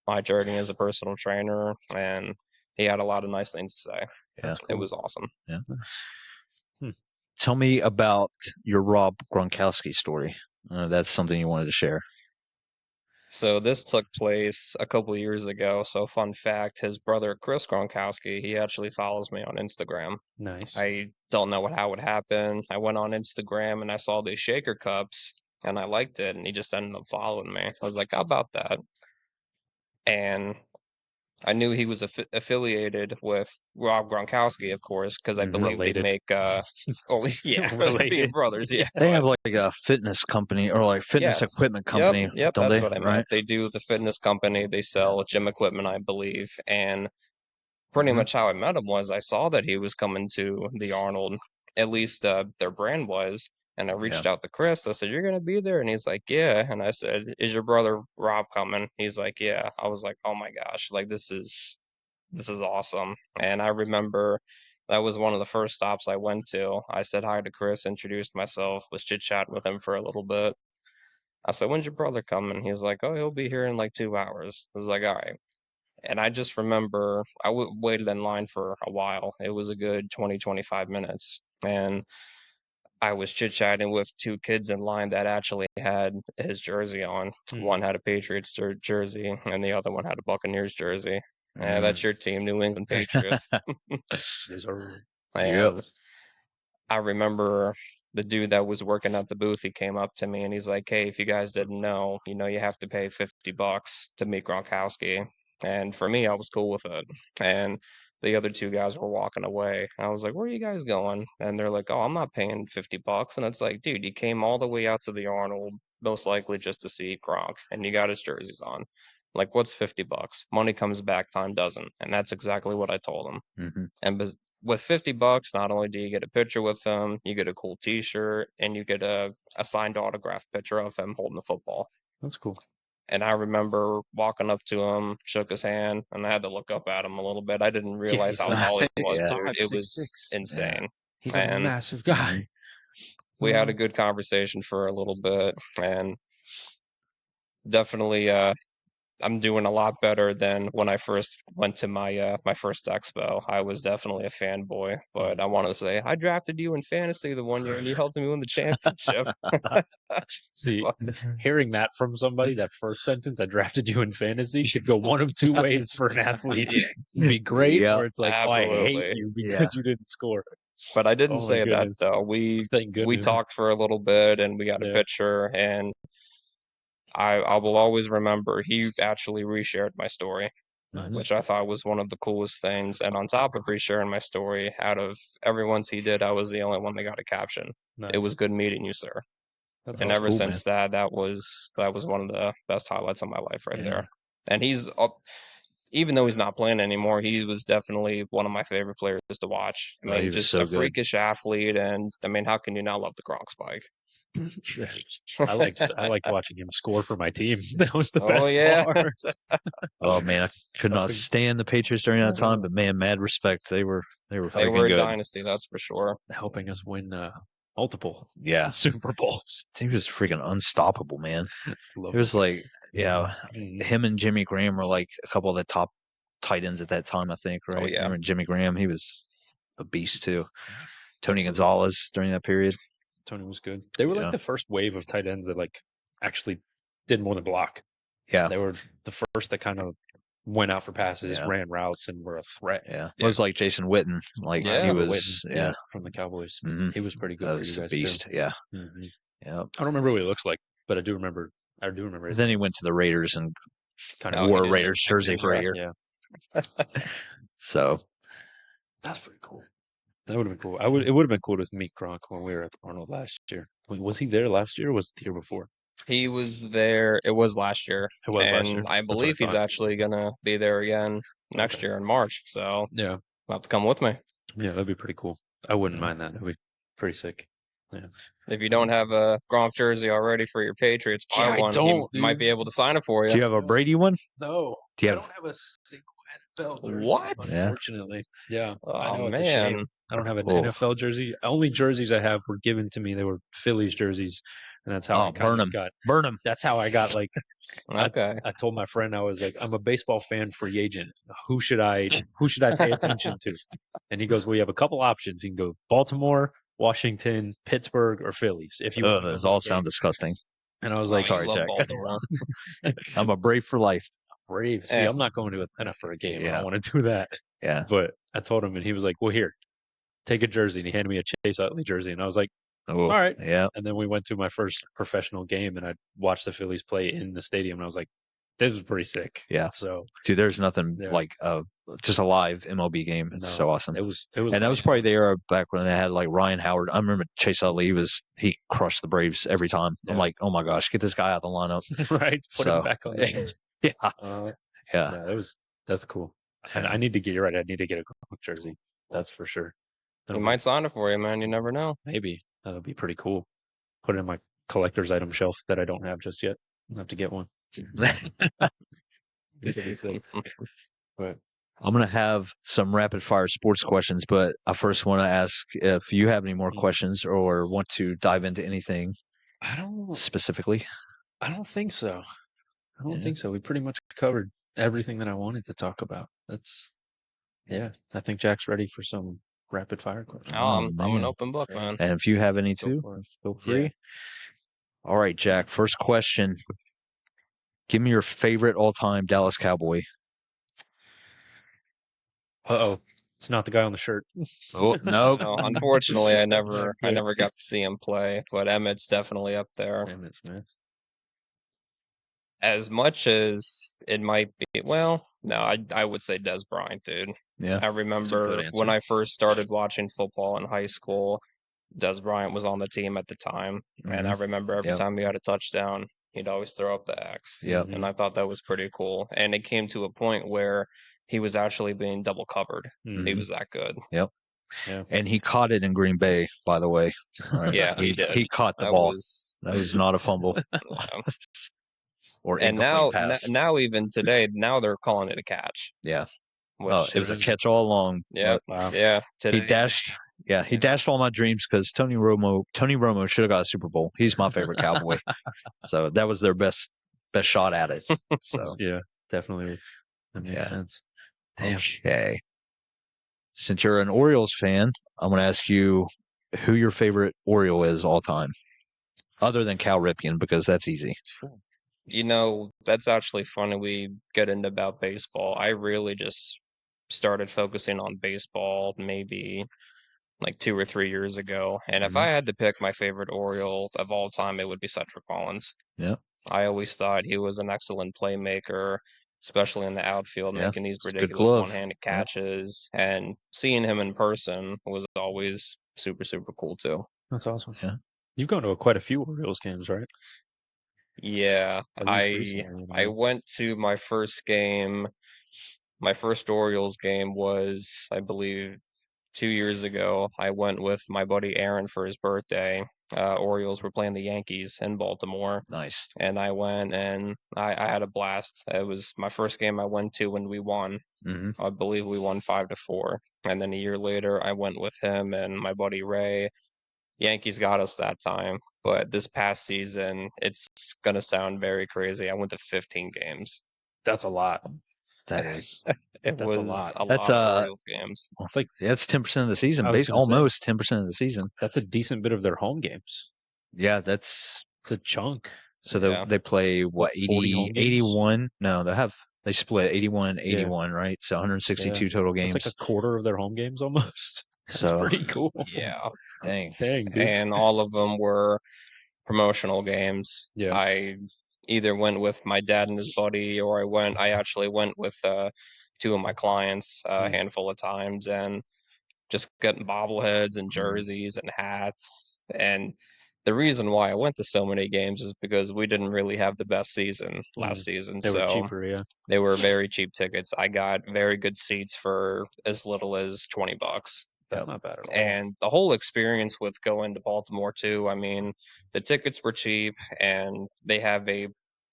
my journey as a personal trainer, and he had a lot of nice things to say. Yeah, That's It cool. was awesome. yeah. Nice. Hmm. Tell me about your Rob Gronkowski story. That's something you wanted to share. So this took place a couple of years ago. So fun fact, his brother Chris Gronkowski, he actually follows me on Instagram. Nice. I don't know how it happened. I went on Instagram and I saw these shaker cups and I liked it and he just ended up following me. I was like, how about that? And I knew he was affiliated with Rob Gronkowski, of course, because I believe they Related. make oh yeah, being Related. brothers, yeah. They have like a fitness company or like fitness Yes. equipment company, Yep, don't that's they? what I Right? meant. They do the fitness company, they sell gym equipment, I believe. And pretty Mhm. much how I met him was I saw that he was coming to the Arnold, at least their brand was. And I reached out to Chris. I said, "You're gonna be there?" And he's like, "Yeah." And I said, "Is your brother Rob coming?" He's like, "Yeah." I was like, "Oh my gosh, like this is awesome." And I remember that was one of the first stops I went to. I said hi to Chris, introduced myself, was chit chatting with him for a little bit. I said, "When's your brother coming?" He's like, "Oh, he'll be here in like 2 hours." I was like, "All right." And I just remember waited in line for a while. It was a good 20, 25 minutes. And I was chit chatting with two kids in line that actually had his jersey on. One had a Patriots jersey, and the other one had a Buccaneers jersey. That's your team, New England Patriots. These are Yep. And I remember the dude that was working at the booth, he came up to me and he's like, "Hey, if you guys didn't know, you have to pay $50 to meet Gronkowski." And for me, I was cool with it. And the other two guys were walking away. I was like, "Where are you guys going?" And they're like, "Oh, I'm not paying $50." And it's like, dude, you came all the way out to the Arnold, most likely just to see Gronk, and you got his jerseys on. Like, what's $50? Money comes back, time doesn't. And that's exactly what I told him. Mhm. And with $50, not only do you get a picture with him, you get a cool T-shirt, and you get a signed autograph picture of him holding the football. That's cool. And I remember walking up to him, shook his hand, and I had to look up at him a little bit. I didn't realize he's how like tall he was, 6'5", dude. It was 6'6". insane. He's a And massive guy. we had a good conversation for a little bit, and definitely I'm doing a lot better than when I first went to my first expo. I was definitely a fanboy, but I want to say I drafted you in fantasy the one year and you helped me win the championship. See, But hearing that from somebody, that first sentence, "I drafted you in fantasy," could go one of two ways for an athlete. It'd be great, Yeah. or it's like, "Oh, I hate absolutely. you Yeah. because you didn't score." But I didn't Oh my say that goodness! though. We Thank we goodness. talked for a little bit and we got a Yeah. picture and I will always remember he actually reshared my story, Nice. which I thought was one of the coolest things. And on top of resharing my story, out of everyone's he did, I was the only one that got a caption. It was Nice. good meeting you, sir. That's And That's ever awesome. cool, man. since that was one of the best highlights of my life right Yeah. there. And he's up, even though he's not playing anymore, he was definitely one of my favorite players to watch. I Oh, he mean, was just so a good. freakish athlete, and I mean, how can you not love the Gronk spike? I liked watching him score for my team. That was the Oh best yeah, part. Oh man, I could not Helping- stand the Patriots during that time, but man, mad respect. They were they freaking were a good. dynasty, that's for sure. helping us win multiple Yeah. Super Bowls. He was freaking unstoppable, man. Love It was the like, yeah, guy. him and Jimmy Graham were like a couple of the top tight ends at that time, I think, Oh right? yeah, Remember Jimmy Graham? He was a beast too. Tony Absolutely. Gonzalez during that period. Tony was good. They were like Yeah. the first wave of tight ends that like actually did more than block. Yeah. They were the first that kind of went out for passes, Yeah. ran routes, and were a threat. Yeah. It Yeah. was like Jason Witten. Like Yeah. he Remember was, Witten, yeah. from the Cowboys. Mhm. He was pretty good That for was you a guys beast. too. Yeah. Mhm. Yeah. I don't remember what he looks like, but I do remember. His Then he went to the Raiders and kind No, of he wore a did Raiders jersey for a year. Yeah, So that's pretty cool. That would have been cool. It would have been cool to meet Gronk when we were at Arnold last year. Wait, was he there last year or was it the year before? He was there. It was last year, It was last year. and I That's what I believe he's thought. actually gonna be there again next Okay. year in March. So Yeah, you'll have to come with me. yeah, that'd be pretty cool. I wouldn't Yeah. mind that. That'd be pretty sick. Yeah. If you don't have a Gronk jersey already for your Patriots, buy Yeah, I one. He don't, might dude. be able to sign it for do you. you have a Brady one? No, Do you I have don't have a single NFL jersey. What? Yeah. Unfortunately, yeah, I Oh know it's a shame. man. I don't have an Oh. NFL jersey. Only jerseys I have were given to me. They were Phillies jerseys, and that's how I kind burn of him. got. Burn him. That's how I got like. Okay. I told my friend I was like, I'm a baseball fan, free agent. Who should I pay attention to? And he goes, well, you have a couple options. You can go Baltimore, Washington, Pittsburgh, or Phillies if you want to go Those to all the sound game. disgusting. And I was Wow, like, you Sorry, love Jack. Baltimore. I'm a brave for life. brave. See, Eh, I'm not going to Atlanta for a game. I Yeah. don't want to do that. Yeah. But I told him, and he was like, well, here, take a jersey. And he handed me a Chase Utley jersey. And I was like, Oh, all right. yeah. And then we went to my first professional game, and I watched the Phillies play in the stadium. And I was like, this was pretty sick. Yeah. So, Dude, there's nothing Yeah. like just a live MLB game. It's no, so awesome. It was And that my was probably jam. the era back when they had like Ryan Howard. I remember Chase Utley. He crushed the Braves every time. I'm Yeah. like, oh my gosh, get this guy out of the lineup. right. Put him So, back on the yeah, Uh, yeah. yeah, that's cool. Yeah. I need to get you right. I need to get a comic jersey. That's for sure. he That'll be- might sign it for you, man. You never know. maybe that'll be pretty cool. Put it in my collector's item shelf that I don't have just yet. I'll have to get one. But I'm going to have some rapid fire sports questions, but I first want to ask if you have any more questions or want to dive into anything I don't specifically. think so. I don't Yeah. think so. We pretty much covered everything that I wanted to talk about. Yeah. I think Jack's ready for some rapid fire questions. Oh, I'm an man. open book, Yeah. man. And if you have any Go too, for it. feel Yeah. free. All right, Jack. First question. Give me your favorite all-time Dallas Cowboy. Uh-oh. It's not the guy on the shirt. Oh, no. No, unfortunately, I That's not never good. got to see him play, but Emmett's definitely up there. Emmett Smith. As much as it might be, well, no, I would say Des Bryant, dude. Yeah. I remember when answer. I first started watching football in high school, Des Bryant was on the team at the time, and I remember every Yep. time he had a touchdown, he'd always throw up the X. Yep. And I thought that was pretty cool. And it came to a point where he was actually being double covered. He Mhm. was that good. Yep. Yeah. And he caught it in Green Bay, by the way. All right. Yeah, he did. He caught the That ball. was That was not a fumble yeah. or And incomplete pass. now even today, now they're calling it a catch. Yeah. Which Oh, it was a catch all along. Yeah, Wow. yeah. He Today, dashed. Yeah, he dashed all my dreams because Tony Romo should have got a Super Bowl. He's my favorite Cowboy. So that was their best shot at it. So Yeah, definitely. That makes Yeah. sense. Damn. okay. Since you're an Orioles fan, I'm going to ask you who your favorite Oriole is all time, other than Cal Ripken, because that's easy. that's actually funny. We get into about baseball. I really just started focusing on baseball maybe like 2 or 3 years ago. And if I had to pick my favorite Oriole of all time, it would be Cedric Mullins. Yeah. I always thought he was an excellent playmaker, especially in the outfield, Yeah, making these it's a good ridiculous glove. one-handed Yeah. catches. And seeing him in person was always super, super cool too. That's awesome. Yeah. You've gone to quite a few Orioles games, right? Yeah, At least recently, I went to my first game. My first Orioles game was, I believe, 2 years ago. I went with my buddy Aaron for his birthday. Orioles were playing the Yankees in Baltimore, Nice. and I went and I had a blast. It was my first game I went to when we won. hmm I believe we won 5-4. And then a year later, I went with him and my buddy Ray. Yankees got us that time, but this past season, it's gonna sound very crazy. I went to 15 games. That's a lot. That is. It That's a was lot. a That's lot of Orioles games. It's like Yeah, it's 10% of the season. I was gonna say. Almost 10% of the season. That's a decent bit of their home games. Yeah, that's It's a chunk. so Yeah. they play What, 40 home 80, games? 81. No, they split 81 and 81, right? So 162 total games. It's like a quarter of their home games almost. That's So pretty cool. Yeah. dang. Dang, dude. And all of them were promotional games. Yeah. I either went with my dad and his buddy, or I actually went with two of my clients a handful of times, and just getting bobbleheads and jerseys and hats. And the reason why I went to so many games is because we didn't really have the best season last season. They were So cheaper, yeah. they were very cheap tickets. I got very good seats for as little as $20. That's not bad at all. And the whole experience with going to Baltimore too, I mean, the tickets were cheap, and they have a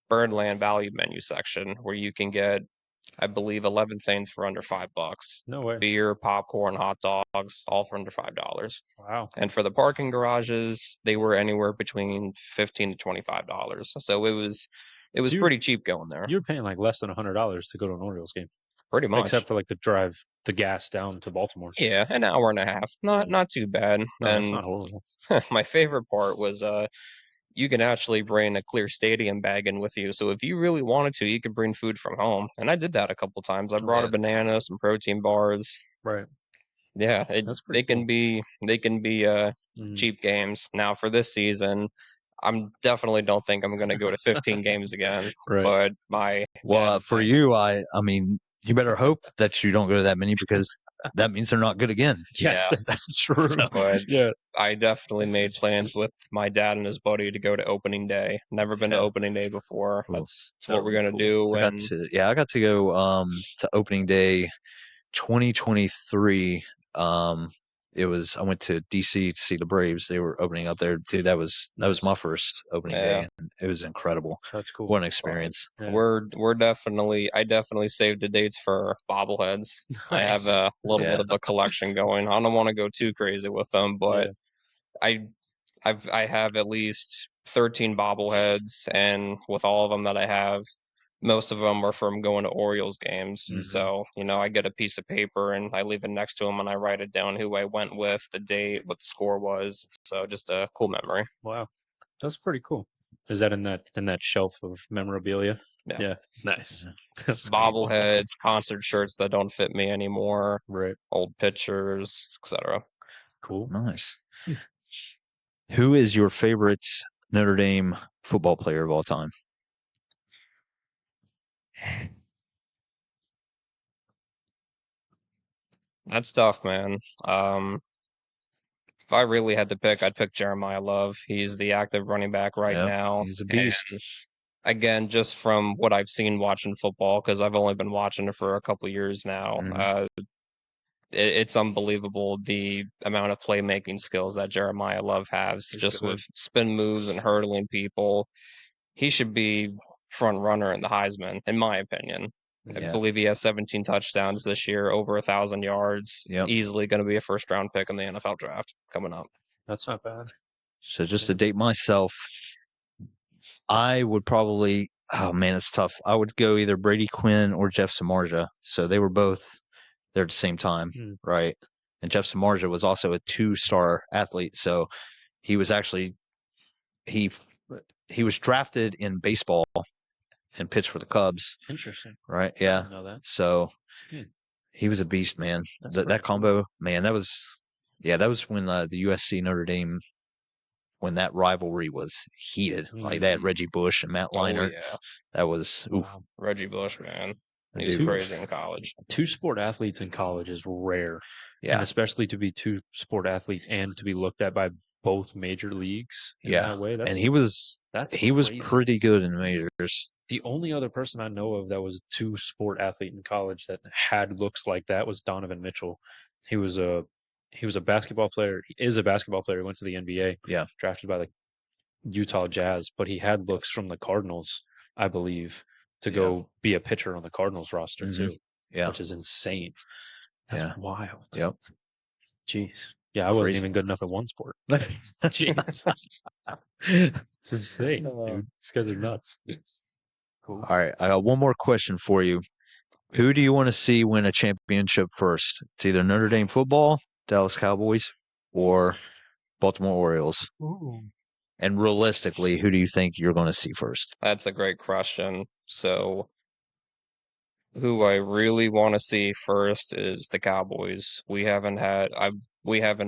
Birdland value menu section where you can get, I believe, 11 things for under $5. No way. Beer, popcorn, hot dogs, all for under $5. Wow. And for the parking garages, they were anywhere between $15 to $25. So it was Dude, pretty cheap going there. You're paying like less than $100 to go to an Orioles game, Pretty much. except for like the gas down to Baltimore. Yeah, an hour and a half. Not too bad. No, that's And not horrible. my favorite part was you can actually bring a clear stadium bag in with you. So if you really wanted to, you could bring food from home. And I did that a couple times. I brought a banana, some protein bars. Right. Yeah, That's pretty cool. they can be cheap games. Now for this season, I'm definitely don't think I'm going to go to 15 games again. Right. But my Well, dad, for you, I mean, you better hope that you don't go to that many because that means they're not good again. Yes, Yeah. that's true. So- but Yeah. I definitely made plans with my dad and his buddy to go to opening day. Never been to Yeah. opening day before. Cool. That's That'll what we're be gonna cool. do. I got And to go to opening day 2023. It was I went to DC to see the Braves. They were opening up there. Dude, that was Nice. my first opening Yeah. day, and it was incredible. That's cool. What an experience. Yeah. we're definitely I definitely saved the dates for bobbleheads. I have Nice. a little Yeah. bit of a collection going. I don't want to go too crazy with them, but I I have at least 13 bobbleheads, and with all of them that I have, most of them are from going to Orioles games. Mhm. So, I get a piece of paper and I leave it next to them and I write it down who I went with, the date, what the score was. So just a cool memory. Wow. That's pretty cool. Is that in that shelf of memorabilia? Yeah. Nice. Yeah. That's cool. Bobbleheads, concert shirts that don't fit me anymore, Right. old pictures, etc. Cool. Nice. Who is your favorite Notre Dame football player of all time? That's tough, man. If I really had to pick, I'd pick Jeremiah Love. He's the active running back right Yep, now. he's a beast. And again, just from what I've seen watching football, because I've only been watching it for a couple years now, Mhm. it's unbelievable the amount of playmaking skills that Jeremiah Love has, He's just good. with spin moves and hurdling people. He should be front runner in the Heisman, in my opinion. I Yeah. believe he has 17 touchdowns this year, over 1,000 yards. Yep. Easily going to be a first round pick in the NFL draft coming up. That's not bad. So just to date myself, I would probably oh man, it's tough. I would go either Brady Quinn or Jeff Samardzija. So they were both there at the same time, Hmm. right? And Jeff Samardzija was also a 2-star athlete. So he was actually he he was drafted in baseball and pitched for the Cubs, Interesting. right? I Yeah. didn't know that. So Hmm. he was a beast, man. That's That pretty cool. combo, man, that was when the USC Notre Dame when that rivalry was heated. Like they had Mhm. Reggie Bush and Matt Oh, Leinart. yeah. That was oof, Wow. Reggie Bush, man. that He's dude was crazy in college. Two sport athletes in college is rare. And yeah. especially to be two sport athlete and to be looked at by both major leagues in Yeah. that way. And he was That's crazy. pretty good in the majors. The only other person I know of that was a two sport athlete in college that had looks like that was Donovan Mitchell. He was a basketball player. He is a basketball player. He went to the NBA. Yeah. Drafted by the Utah Jazz, but he had looks from the Cardinals, I believe, to Yeah. go be a pitcher on the Cardinals roster Mhm. too, Yeah. which is insane. That's Yeah. wild. Yep. Jeez. Yeah, I wasn't Crazy. even good enough at one sport. Jeez. It's insane, dude. These guys are nuts. Cool. All right. I got one more question for you. Who do you want to see win a championship first? It's either Notre Dame football, Dallas Cowboys, or Baltimore Orioles. Ooh. And realistically, who do you think you're going to see first? That's a great question. So, who I really want to see first is the Cowboys. We haven't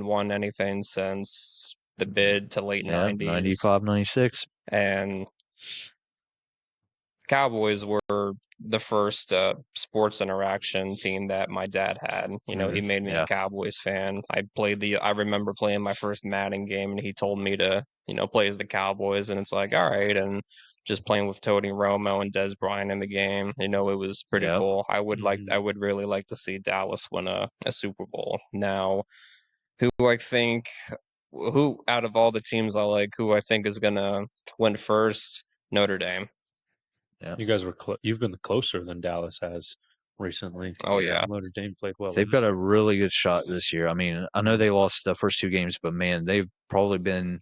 won anything since the bid to late Yeah, 90s. 95, 96. And Cowboys were the first sports interaction team that my dad had. He made me Yeah. a Cowboys fan. I remember playing my first Madden game and he told me to, play as the Cowboys, and it's like, all right, and just playing with Tony Romo and Des Bryant in the game, it was pretty Yep. cool. I Mhm. would really like to see Dallas win a Super Bowl. Now, who I think who out of all the teams I like, who I think is gonna win first, Notre Dame. You guys were you've been closer than Dallas has recently. Oh yeah. Notre Dame played well. They've got a really good shot this year. I mean, I know they lost the first 2 games, but man, they've probably been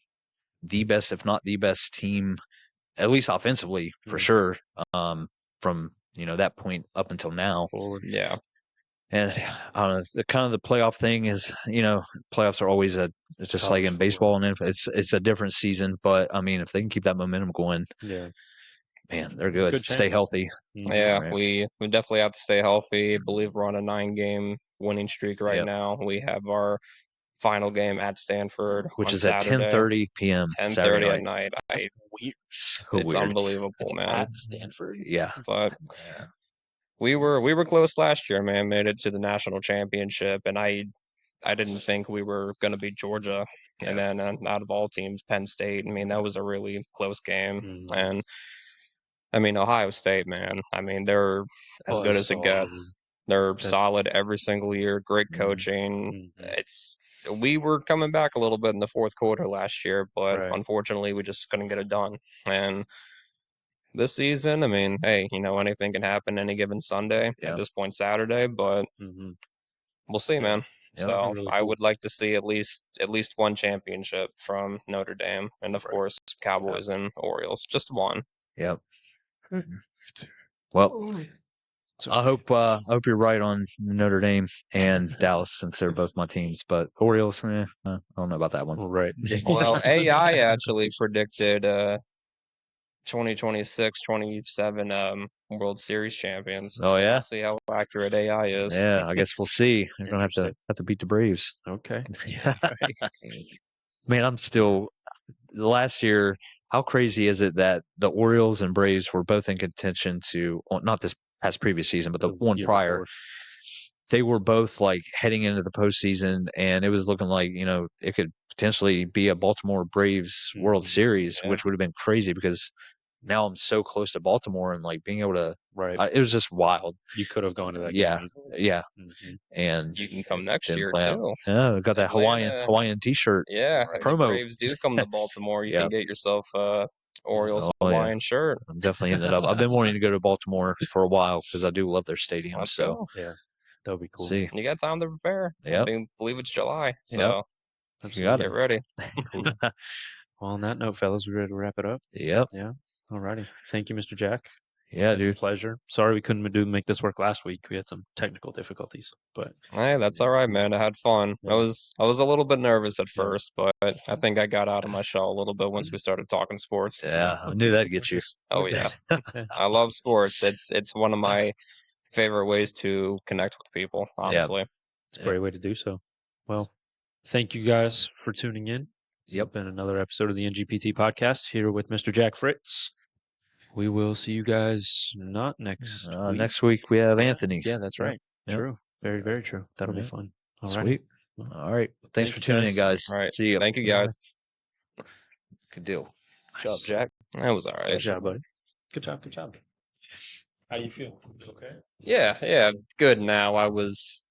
the best, if not the best team, at least offensively for Mm. sure. From that point up until now. Forward. Yeah. And I don't know, the kind of the playoff thing is, playoffs are always it's just like in Tough, baseball, and it's a different season. But I mean, if they can keep that momentum going, yeah, man, they're good. good Stay chance. healthy. Yeah, Right. we definitely have to stay healthy. I believe we're on a 9-game winning streak right Yep. now. We have our final game at Stanford Which on is at Saturday, 10:30 p.m. Saturday 10:30 at night. night. Weird. So It's weird. unbelievable, man. At Stanford. Yeah. But we were close last year, man. Made it to the national championship, and I didn't think we were going to beat Georgia. Yeah. And then out of all teams, Penn State. I mean, that was a really close game. Mhm. And I mean, Ohio State, man. I mean, they're as good as it gets. They're solid every single year. Great coaching. We were coming back a little bit in the fourth quarter last year, but Right. unfortunately, we just couldn't get it done. And this season, I mean, hey, anything can happen any given Sunday. Yeah. At this point, Saturday, but we'll see, man. Yeah, So really I cool. would like to see at least one championship from Notre Dame, and of course Cowboys and Orioles, just one. Yep. Well, I hope you're right on Notre Dame and Dallas, since they're both my teams. But Orioles, I don't know about that one. Right. Well, AI actually predicted 2026, 27 World Series champions. Oh, So yeah? we'll see how accurate AI is. Yeah, I guess we'll see. They're gonna have to beat the Braves. Okay. Man, I'm still last year. How crazy is it that the Orioles and Braves were both in contention to, well, not this past previous season, but the one year prior. before. They were both like heading into the postseason, and it was looking like it could potentially be a Baltimore Braves World Series, Yeah. which would have been crazy because now I'm so close to Baltimore, and like being able to, Right. it was just wild. You could have gone to that Yeah, game easily. yeah, Mhm. and You can come next didn't year play out. too. Yeah, got that Atlanta. Hawaiian T-shirt. Yeah, if the promo. Braves do come to Baltimore, you Yeah. can get yourself a Orioles Oh, yeah. Hawaiian shirt. I'm definitely hitting it up. I've been wanting to go to Baltimore for a while because I do love their stadium. Let's So go. Yeah, that would be cool. see, You got time to prepare. Yep. I believe it's July, so you got get it. ready. Cool. Well, on that note, fellas, we ready to wrap it up? Yep. Yeah. Alrighty. Thank you, Mr. Jack. Yeah, Been a dude. pleasure. Sorry we couldn't make this work last week. We had some technical difficulties, but Hey, that's all right, man. I had fun. Yeah. I was a little bit nervous at Yeah. first, but I think I got out of my shell a little bit once we started talking sports. Yeah, I knew that'd get you. Oh yeah, I love sports. It's one of my favorite ways to connect with people. Honestly. It's a great way to do so. Well, thank you guys for tuning in. It's been another episode of the NGPT podcast here with Mr. Jack Fritz. We will see you guys not next week. Next week we have Anthony. Yeah, that's right. Yep. True. Very, very true. That'll be Alright. fun. All right. Sweet. All right. Thanks Thank for you, tuning in, guys. All right. See you. Thank you, guys. Good deal. Good job, Jack. That was all right. Good job, buddy. Good job. Good job. How do you feel? Okay. Yeah, good now. I was